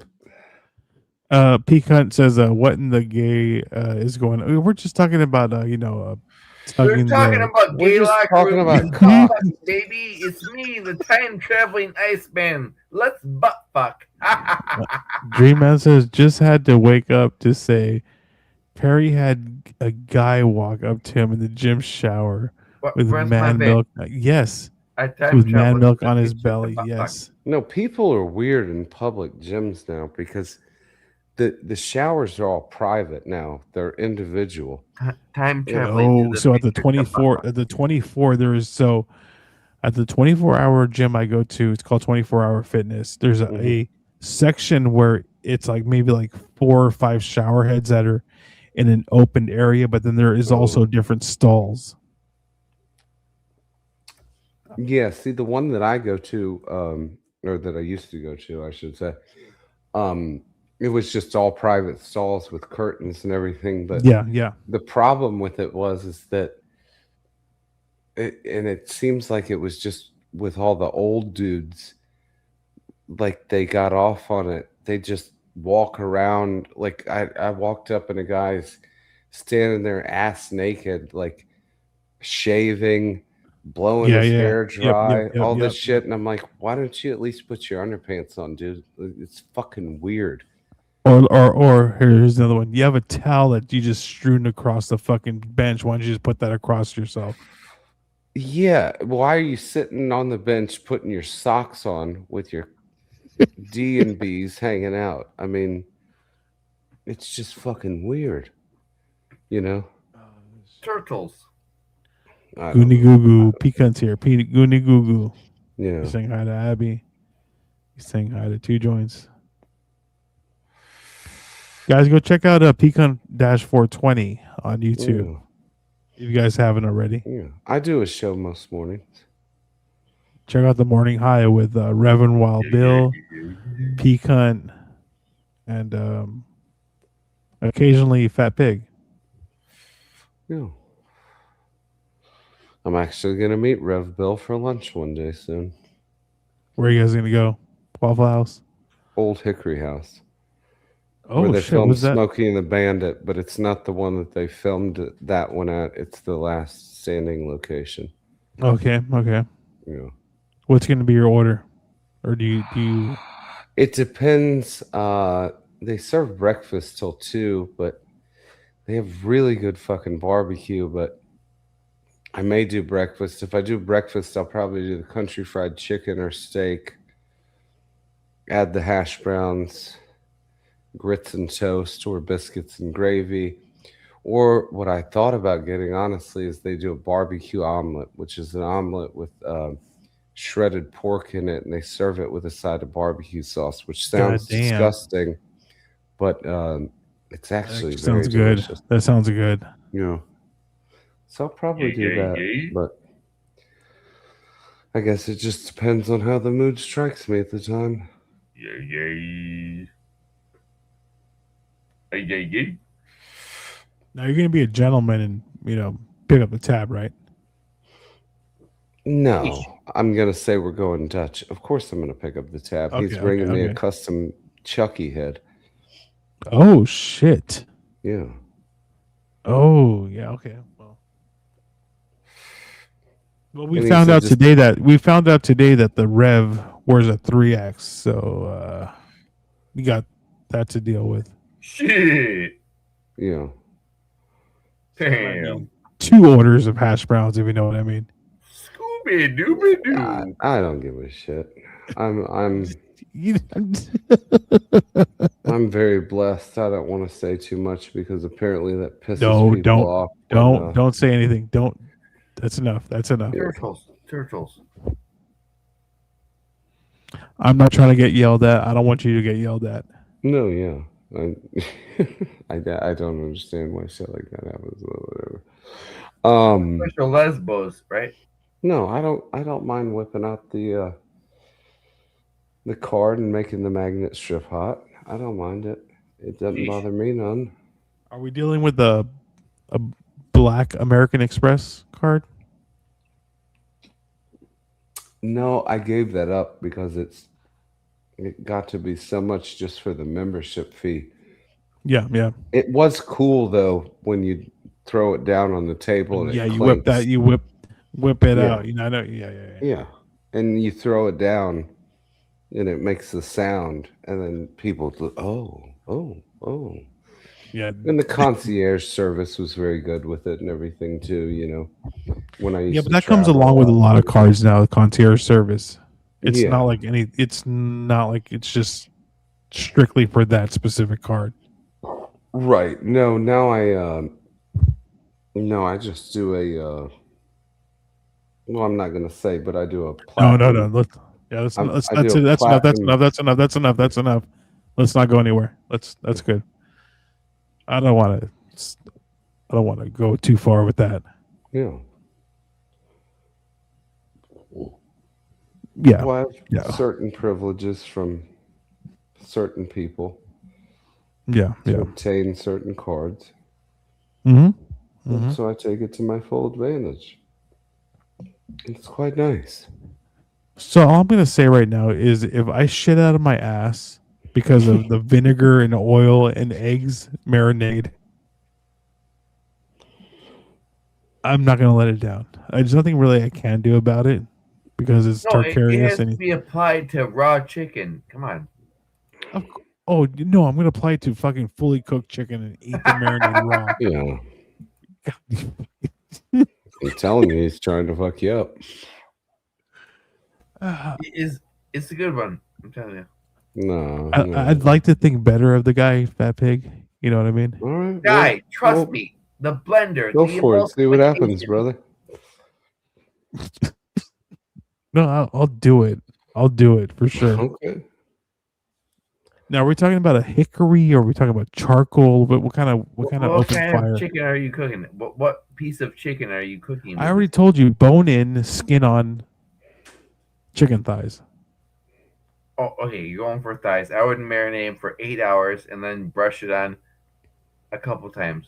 Peak Hunt says, "What in the gay is going on?" We're just talking about, We're tugging talking the. about we're gay just locker talking rooms about and cock. butt fucking, baby. It's me, the time traveling Iceman. Let's butt fuck. Dream Man says, "Just had to wake up to say Perry had a guy walk up to him in the gym shower with Where's my man van? milk. Yes, I time with man traveled. milk on Let's his get shit to belly. butt fuck. Yes." No, people are weird in public gyms now because the showers are all private now. They're individual. Time Yeah, traveling to oh, the so at the future to butt 24, fuck. at the 24, there is so at the 24-hour gym I go to, it's called 24-hour fitness. There's Mhm. a section where it's like maybe like 4 or 5 shower heads that are in an open area, but then there is also Oh. different stalls. Yeah, see the one that I go to, or that I used to go to, I should say, um, it was just all private stalls with curtains and everything. But Yeah. the problem with it was is that it seems like it was just with all the old dudes, like they got off on it. They just walk around like I walked up and a guy's standing there ass naked, like shaving, blowing his Yeah. hair Yep, yep, dry, yep, all this yep, shit. yep. And I'm like, why don't you at least put your underpants on, dude? It's fucking weird. Or here's another one. You have a towel that you just strewn across the fucking bench. Why don't you just put that across yourself? Yeah. Why are you sitting on the bench putting your socks on with your D and B's hanging out? I mean, it's just fucking weird, you know? Turtles. I don't Goonie know. Goo Goo. Pecans here. Goonie Goo Goo. Yeah. He's saying hi to Abby. He's saying hi to Two Joints. Guys, go check out Pecan 420 on YouTube Yeah. if you guys haven't already. Yeah. I do a show most mornings. Check out the Morning High with Reverend Wild Bill, Pecan, and occasionally Fat Pig. Yeah. I'm actually gonna meet Rev Bill for lunch one day soon. Where are you guys gonna go? Waffle House. Old Hickory House. Where Oh they shit! filmed What's that? Smokey and the Bandit, but it's not the one that they filmed that one at. It's the last standing location. Okay. Yeah. What's gonna be your order, or do you? It depends. They serve breakfast till 2, but they have really good fucking barbecue. But I may do breakfast. If I do breakfast, I'll probably do the country fried chicken or steak. Add the hash browns, grits and toast, or biscuits and gravy. Or what I thought about getting, honestly, is they do a barbecue omelet, which is an omelet with shredded pork in it, and they serve it with a side of barbecue sauce, which God sounds damn. disgusting, but it's actually That very sounds good. delicious. That sounds good. Yeah. So I'll probably do that, but I guess it just depends on how the mood strikes me at the time. Now you're gonna be a gentleman and pick up the tab, right? No, I'm gonna say we're going Dutch. Of course, I'm gonna pick up the tab. He's Okay, bringing me a okay. custom Chucky head. Oh shit. Yeah. Oh yeah. Okay. Well, Well, we And he found said, out just, today that the Rev wears a 3X, so we got that to deal with. Shit. you know, So that might Damn. be 2 orders of hash browns, if you know what I mean. Scooby Dooby Doo. I don't give a shit. I'm You- I'm very blessed. I don't want to say too much because apparently that pisses no, people off. when, don't say anything. Don't. That's enough. That's enough. Turtles. I'm not trying to get yelled at. I don't want you to get yelled at. No, yeah. I don't understand why shit like that happens. But whatever. Special Lesbos, right? No, I don't mind whipping out the card and making the magnet strip hot. I don't mind it. It doesn't Yeesh. bother me none. Are we dealing with a black American Express card? No, I gave that up because it got to be so much just for the membership fee. Yeah, yeah, It was cool though when you throw it down on the table and yeah. it You whip clinks. that. You whip it Yeah. out. You know. I know. Yeah. Yeah, and you throw it down, and it makes the sound, and then people, oh. Yeah. And the concierge service was very good with it and everything too. You know, when I used Yeah, to but that comes travel along with a lot of lot. cards now. The concierge service. It's Yeah. not like any. It's not like it's just strictly for that specific card. Right. No. Now I just do a. Well, I'm not gonna say, but I do a No. platinum. Let's, yeah, let's, I'm- let's, I that's do it. a That's enough. That's platinum. enough. That's enough. Let's not go anywhere. That's good. I don't want to go too far with that. Yeah. Yeah. Well, I have Yeah. certain privileges from certain people Yeah. to Yeah. obtain certain cards. Mm-hmm. And so I take it to my full advantage. It's quite nice. So all I'm gonna say right now is if I shit out of my ass because of the vinegar and oil and eggs marinade, I'm not gonna let it down. There's nothing really I can do about it because it's No, it Tarkarius has to and be applied to raw chicken. Come on. oh no, I'm gonna apply it to fucking fully cooked chicken and eat the marinade raw. Yeah. I'm telling you, he's trying to fuck you up. It's a good one. I'm telling you. No. I'd like to think better of the guy, Fat Pig. You know what I mean? All right. Guy, well, trust well, me. The blender. Go the for it. See what happens, emulsification- brother. No, I'll do it. I'll do it for sure. Okay. Now, are we talking about a hickory or are we talking about charcoal? But what kind of What open kind fire? of chicken are you cooking? What piece of chicken are you cooking? I already told you, bone in, skin on, chicken thighs. Oh, okay. You're going for thighs. I would marinate them for 8 hours and then brush it on a couple times.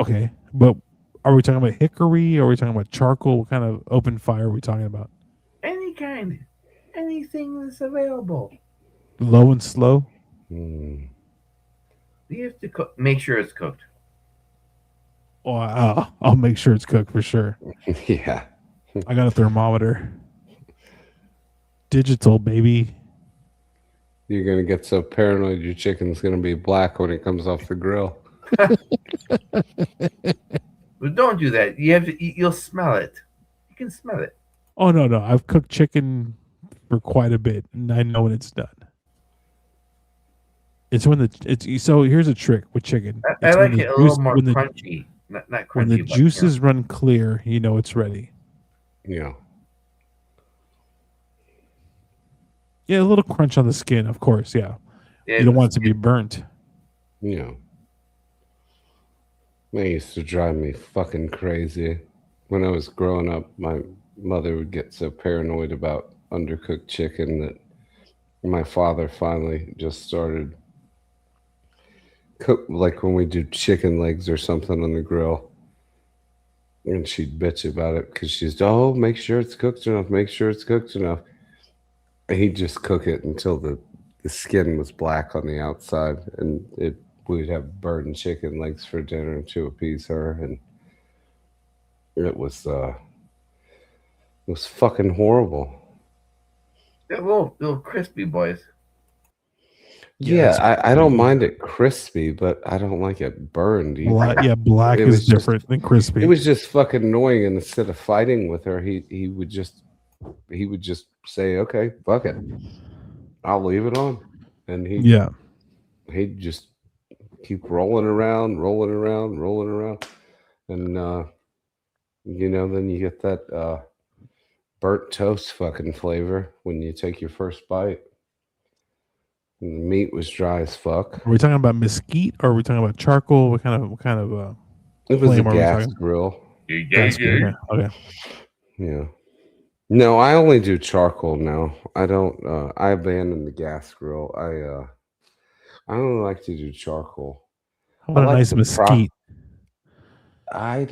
Okay, but are we talking about hickory or are we talking about charcoal? What kind of open fire are we talking about? Any kind, anything that's available. Low and slow? Hmm. You have to make sure it's cooked. Oh, I'll make sure it's cooked for sure. Yeah. I got a thermometer. Digital, baby. You're gonna get so paranoid your chicken's gonna be black when it comes off the grill. But don't do that. You have to. You'll smell it. You can smell it. Oh no, I've cooked chicken for quite a bit, and I know when it's done. It's when so here's a trick with chicken. I It's like when it the a little juice- more when the, crunchy. Not crunchy. when the but, juices run clear, you know it's ready. Yeah. Yeah, a little crunch on the skin, of course. Yeah, Yeah, you don't want it to be burnt. Yeah. They used to drive me fucking crazy. When I was growing up, my mother would get so paranoid about undercooked chicken that my father finally just started cook, like when we do chicken legs or something on the grill. And she'd bitch about it because she's, oh, make sure it's cooked enough, make sure it's cooked enough. And he'd just cook it until the skin was black on the outside, and we'd have burned chicken legs for dinner to appease her, and it was It was fucking horrible. They're little crispy boys. Yeah, I don't mind it crispy, but I don't like it burned either. Black It is was just- different than crispy. It was just fucking annoying. And instead of fighting with her, he would just say, "Okay, fuck it, I'll leave it on," and he'd just keep rolling around, and then you get that burnt toast fucking flavor when you take your first bite. And the meat was dry as fuck. Are we talking about mesquite or are we talking about charcoal? What kind of It was a flame are we gas talking? grill. Gas grill, okay. Yeah. No, I only do charcoal now. I don't. I abandoned the gas grill. I only like to do charcoal. How about I a like nice the mesquite? I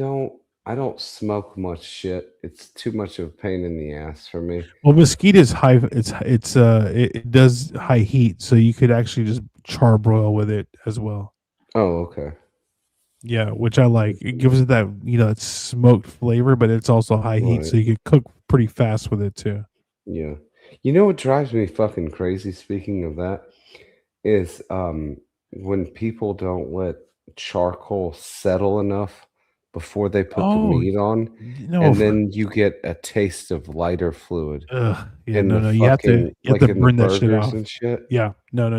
don't smoke much shit. It's too much of a pain in the ass for me. Well, mesquite is high. It does high heat, so you could actually just charbroil with it as well. Oh, okay. Yeah, which I like. It gives it that that smoked flavor, but it's also high heat, so Right. you could cook pretty fast with it too. Yeah. You know what drives me fucking crazy, speaking of that, is when people don't let charcoal settle enough before they put the Oh, meat on, no, and then you get a taste of lighter fluid yeah, in no, the you have to fucking like in the burn that shit burgers off. and shit. Yeah, no.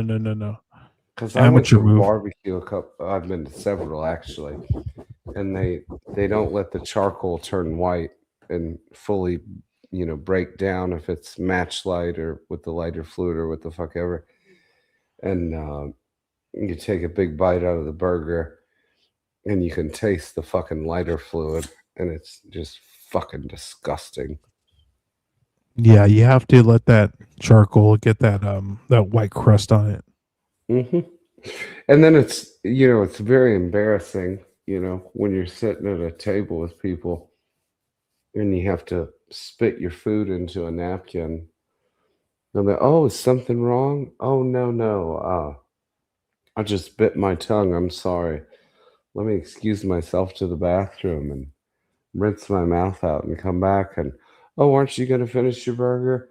Because I went Amateur to a move. barbecue I've been to several actually, and they don't let the charcoal turn white and fully, break down if it's match light or with the lighter fluid or what the fuck ever. And you take a big bite out of the burger, and you can taste the fucking lighter fluid, and it's just fucking disgusting. Yeah, you have to let that charcoal get that white crust on it. And then it's very embarrassing, when you're sitting at a table with people and you have to spit your food into a napkin. And they're, "Oh, is something wrong?" "Oh, no. I just bit my tongue. I'm sorry. Let me excuse myself to the bathroom and rinse my mouth out and come back." And, "Oh, aren't you going to finish your burger?"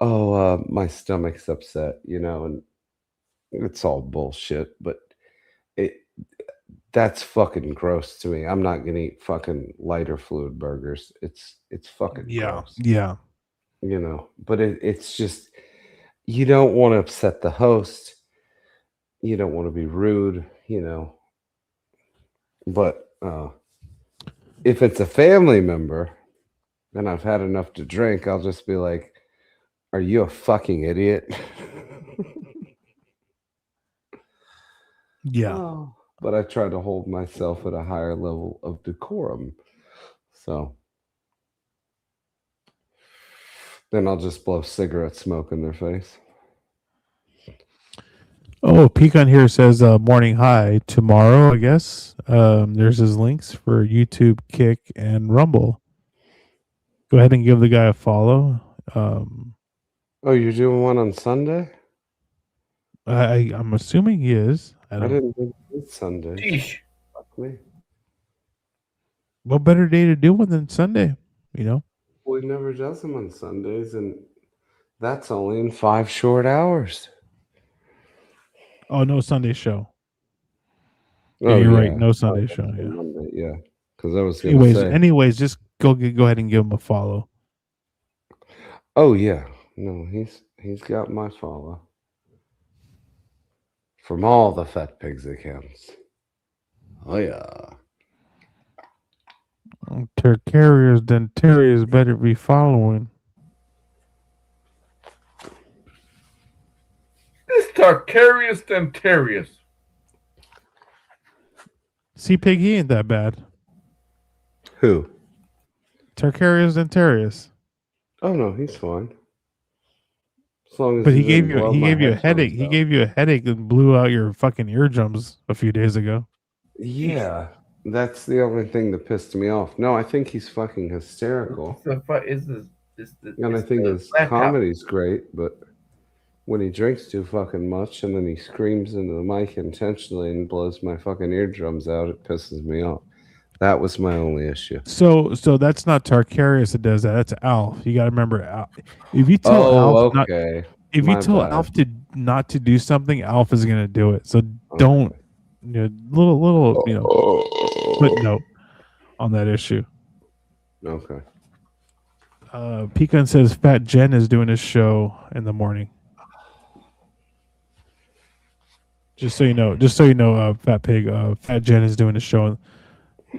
"Oh, my stomach's upset," and it's all bullshit, but that's fucking gross to me. I'm not gonna eat fucking lighter fluid burgers. It's fucking gross, Yeah. But it's just you don't want to upset the host. You don't want to be rude, But if it's a family member and I've had enough to drink, I'll just be like, "Are you a fucking idiot?" Yeah. Oh, but I try to hold myself at a higher level of decorum. So then I'll just blow cigarette smoke in their face. Oh, Pecan here says morning hi. Tomorrow, I guess. There's his links for YouTube, Kick, and Rumble. Go ahead and give the guy a follow. Oh, you're doing one on Sunday? I'm assuming he is. I didn't think it's Sunday. Sheesh. Fuck me. What better day to do one than Sunday? Well, he never does them on Sundays, and that's only in 5 short hours. Oh, no Sunday show. Oh, you're right. No Sunday show. Yeah. Monday, yeah. Because I was going to say. Anyways, just go ahead and give him a follow. Oh yeah, no, he's got my follow from all the Fat Pigs accounts. Oh yeah. Tercarius Dentarius better be following. This Tarkarius Dentarius. See, Pig, he ain't that bad. Who? Tercarius Dentarius. Oh no, he's fine. As long as But he didn't gave blow you my a headphones headache. He out. gave you a headache and blew out your fucking eardrums a few days ago. Yeah, that's the only thing that pissed me off. No, I think he's fucking hysterical, And and I think his comedy's great. But when he drinks too fucking much and then he screams into the mic intentionally and blows my fucking eardrums out, it pisses me off. That was my only issue. So that's not Tarkarius that does that. That's Alf. You got to remember, if you tell Oh, Alf not, okay. if you My tell bad. Alf to not to do something, Alf is going to do it. So Okay. don't, little footnote on that issue. Okay. Pecan says Fat Jen is doing a show in the morning. Just so you know, Fat Pig, Fat Jen is doing a show.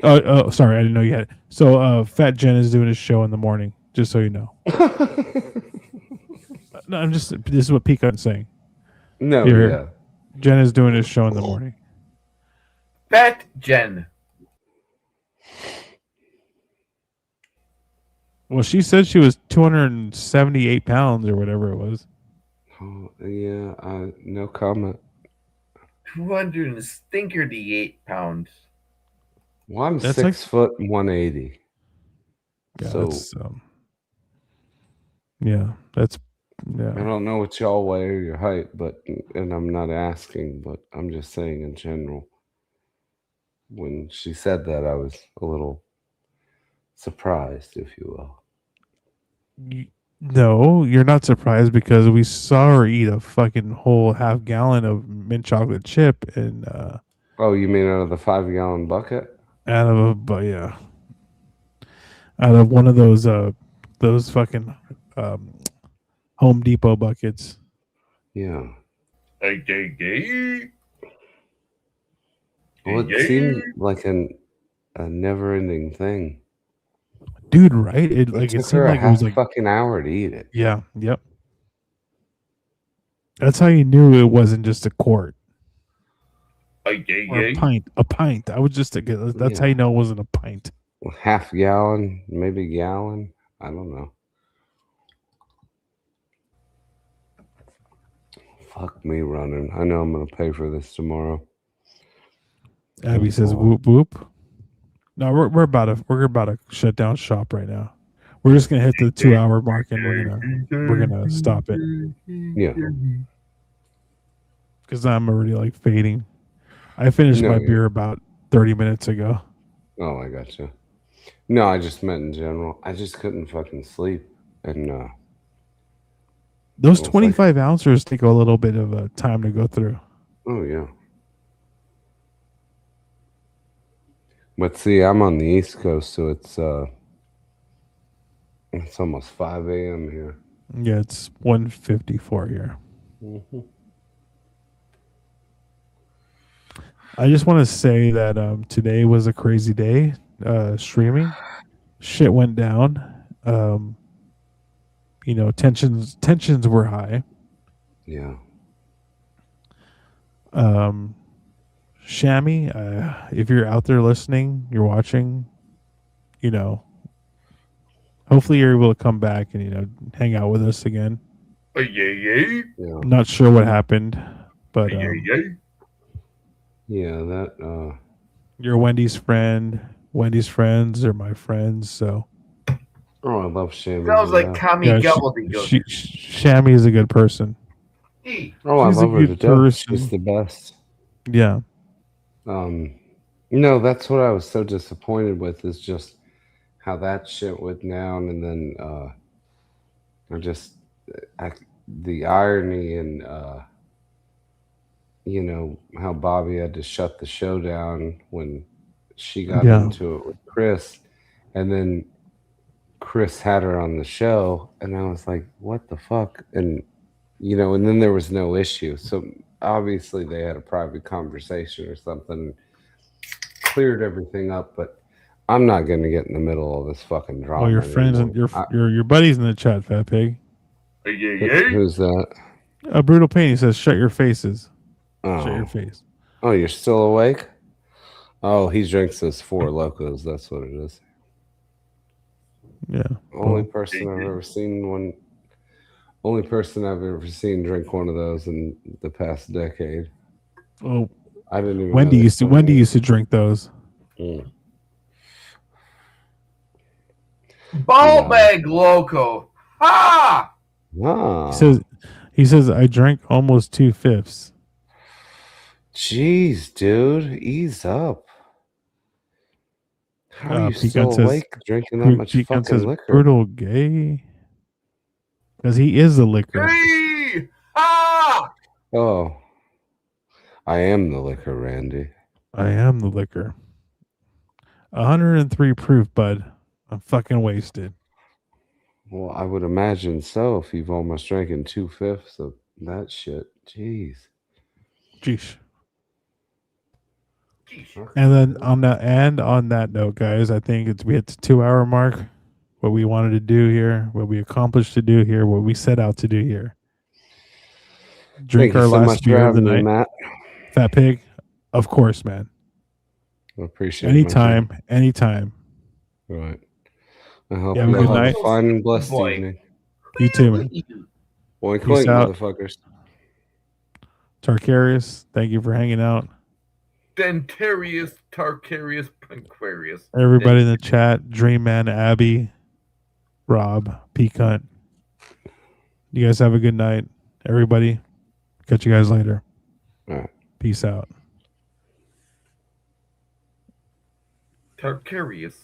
Oh, sorry, I didn't know you had it. So, Fat Jen is doing a show in the morning. Just so you know. No, this is what Pecan's saying. No, Here. yeah. Jen is doing a show in the morning. Fat Jen. Well, she said she was 278 pounds or whatever it was. Oh, yeah, no comment. 238 pounds. Well, I'm That's 6 foot 180. Yeah, So that's that's I don't know what y'all weigh or your height, and I'm not asking, but I'm just saying in general. When she said that, I was a little surprised, if you will. No, you're not surprised because we saw her eat a fucking whole half gallon of mint chocolate chip and Oh, you mean out of the 5-gallon bucket? out of one of those fucking Home Depot buckets. Yeah. Well, it seemed like a never-ending thing. Dude, right? It took seemed her like a it was half like fucking hour to eat it. Yeah, yep. That's how you knew it wasn't just a quart. Or a pint. A pint. I would just that's how you know it wasn't a pint. Half gallon, maybe gallon. I don't know. Fuck me running. I know I'm gonna pay for this tomorrow. Abby says whoop whoop. No, we're about to shut down shop right now. We're just gonna hit the 2-hour mark and we're gonna stop it. Yeah. Because I'm already like fading. I finished my beer about 30 minutes ago. Oh, I gotcha. No, I just meant in general. I just couldn't fucking sleep, and those 25 ounces take a little bit of time to go through. Oh yeah. But see, I'm on the East Coast, so it's almost 5 a.m. here. Yeah, it's 1:54 here. Mm-hmm. I just want to say that today was a crazy day. Streaming, shit went down. Tensions were high. Yeah. Shammy, if you're out there listening, you're watching, hopefully you're able to come back and hang out with us again. Yeah. Not sure what happened, but that you're Wendy's friend. Wendy's friends are my friends, so. Oh, I love Shammy. Sounds like Kami gobbledygook. Shammy is a good person. Oh, I love her to death. She's the best. Yeah. No, that's what I was so disappointed with, is just how that shit went down, and then the irony and how Bobby had to shut the show down when she got into it with Chris, and then Chris had her on the show, and I was like, what the fuck? And and then there was no issue. So obviously they had a private conversation or something, cleared everything up, but I'm not going to get in the middle of this fucking drama. Oh, your friends and your buddies in the chat, Fat Pig. Who's that? Brutal Pain. He says, "Shut your faces." Oh. Shut your face. Oh, you're still awake? Oh, he drinks those Four Locos. That's what it is. Yeah. Only person I've ever seen drink one of those in the past decade. Oh, I didn't even. Wendy used to drink those. Ball bag loco. Ha! He says I drank almost 2/5. Jeez, dude, ease up. How are you Pecan still says, awake drinking that much Pecan fucking says liquor? brutal gay. Because he is the liquor. Hey! Ah! Oh, I am the liquor, Randy. I am the liquor. 103 proof, bud. I'm fucking wasted. Well, I would imagine so if you've almost drinking 2/5 of that shit. Jeez. Jeez. Geesh. And then on that note, guys, I think we hit the 2-hour mark. What we wanted to do here, what we accomplished to do here, what we set out to do here. Drink Thank you our so last much for beer of the having me, night. Matt. Fat Pig, of course, man. I appreciate it. my friend. Anytime. All right. I hope You have a you good all have night. a fine and blessed Boy. evening. You too, man. Boink, Peace clink, out. motherfuckers. Tarkarius, thank you for hanging out. Dentarius, Tarkarius, Pinquarius. Everybody in the chat, Dream Man, Abby, Rob, Peacunt. You guys have a good night. Everybody, catch you guys later. All right. Peace out. Tarkarius.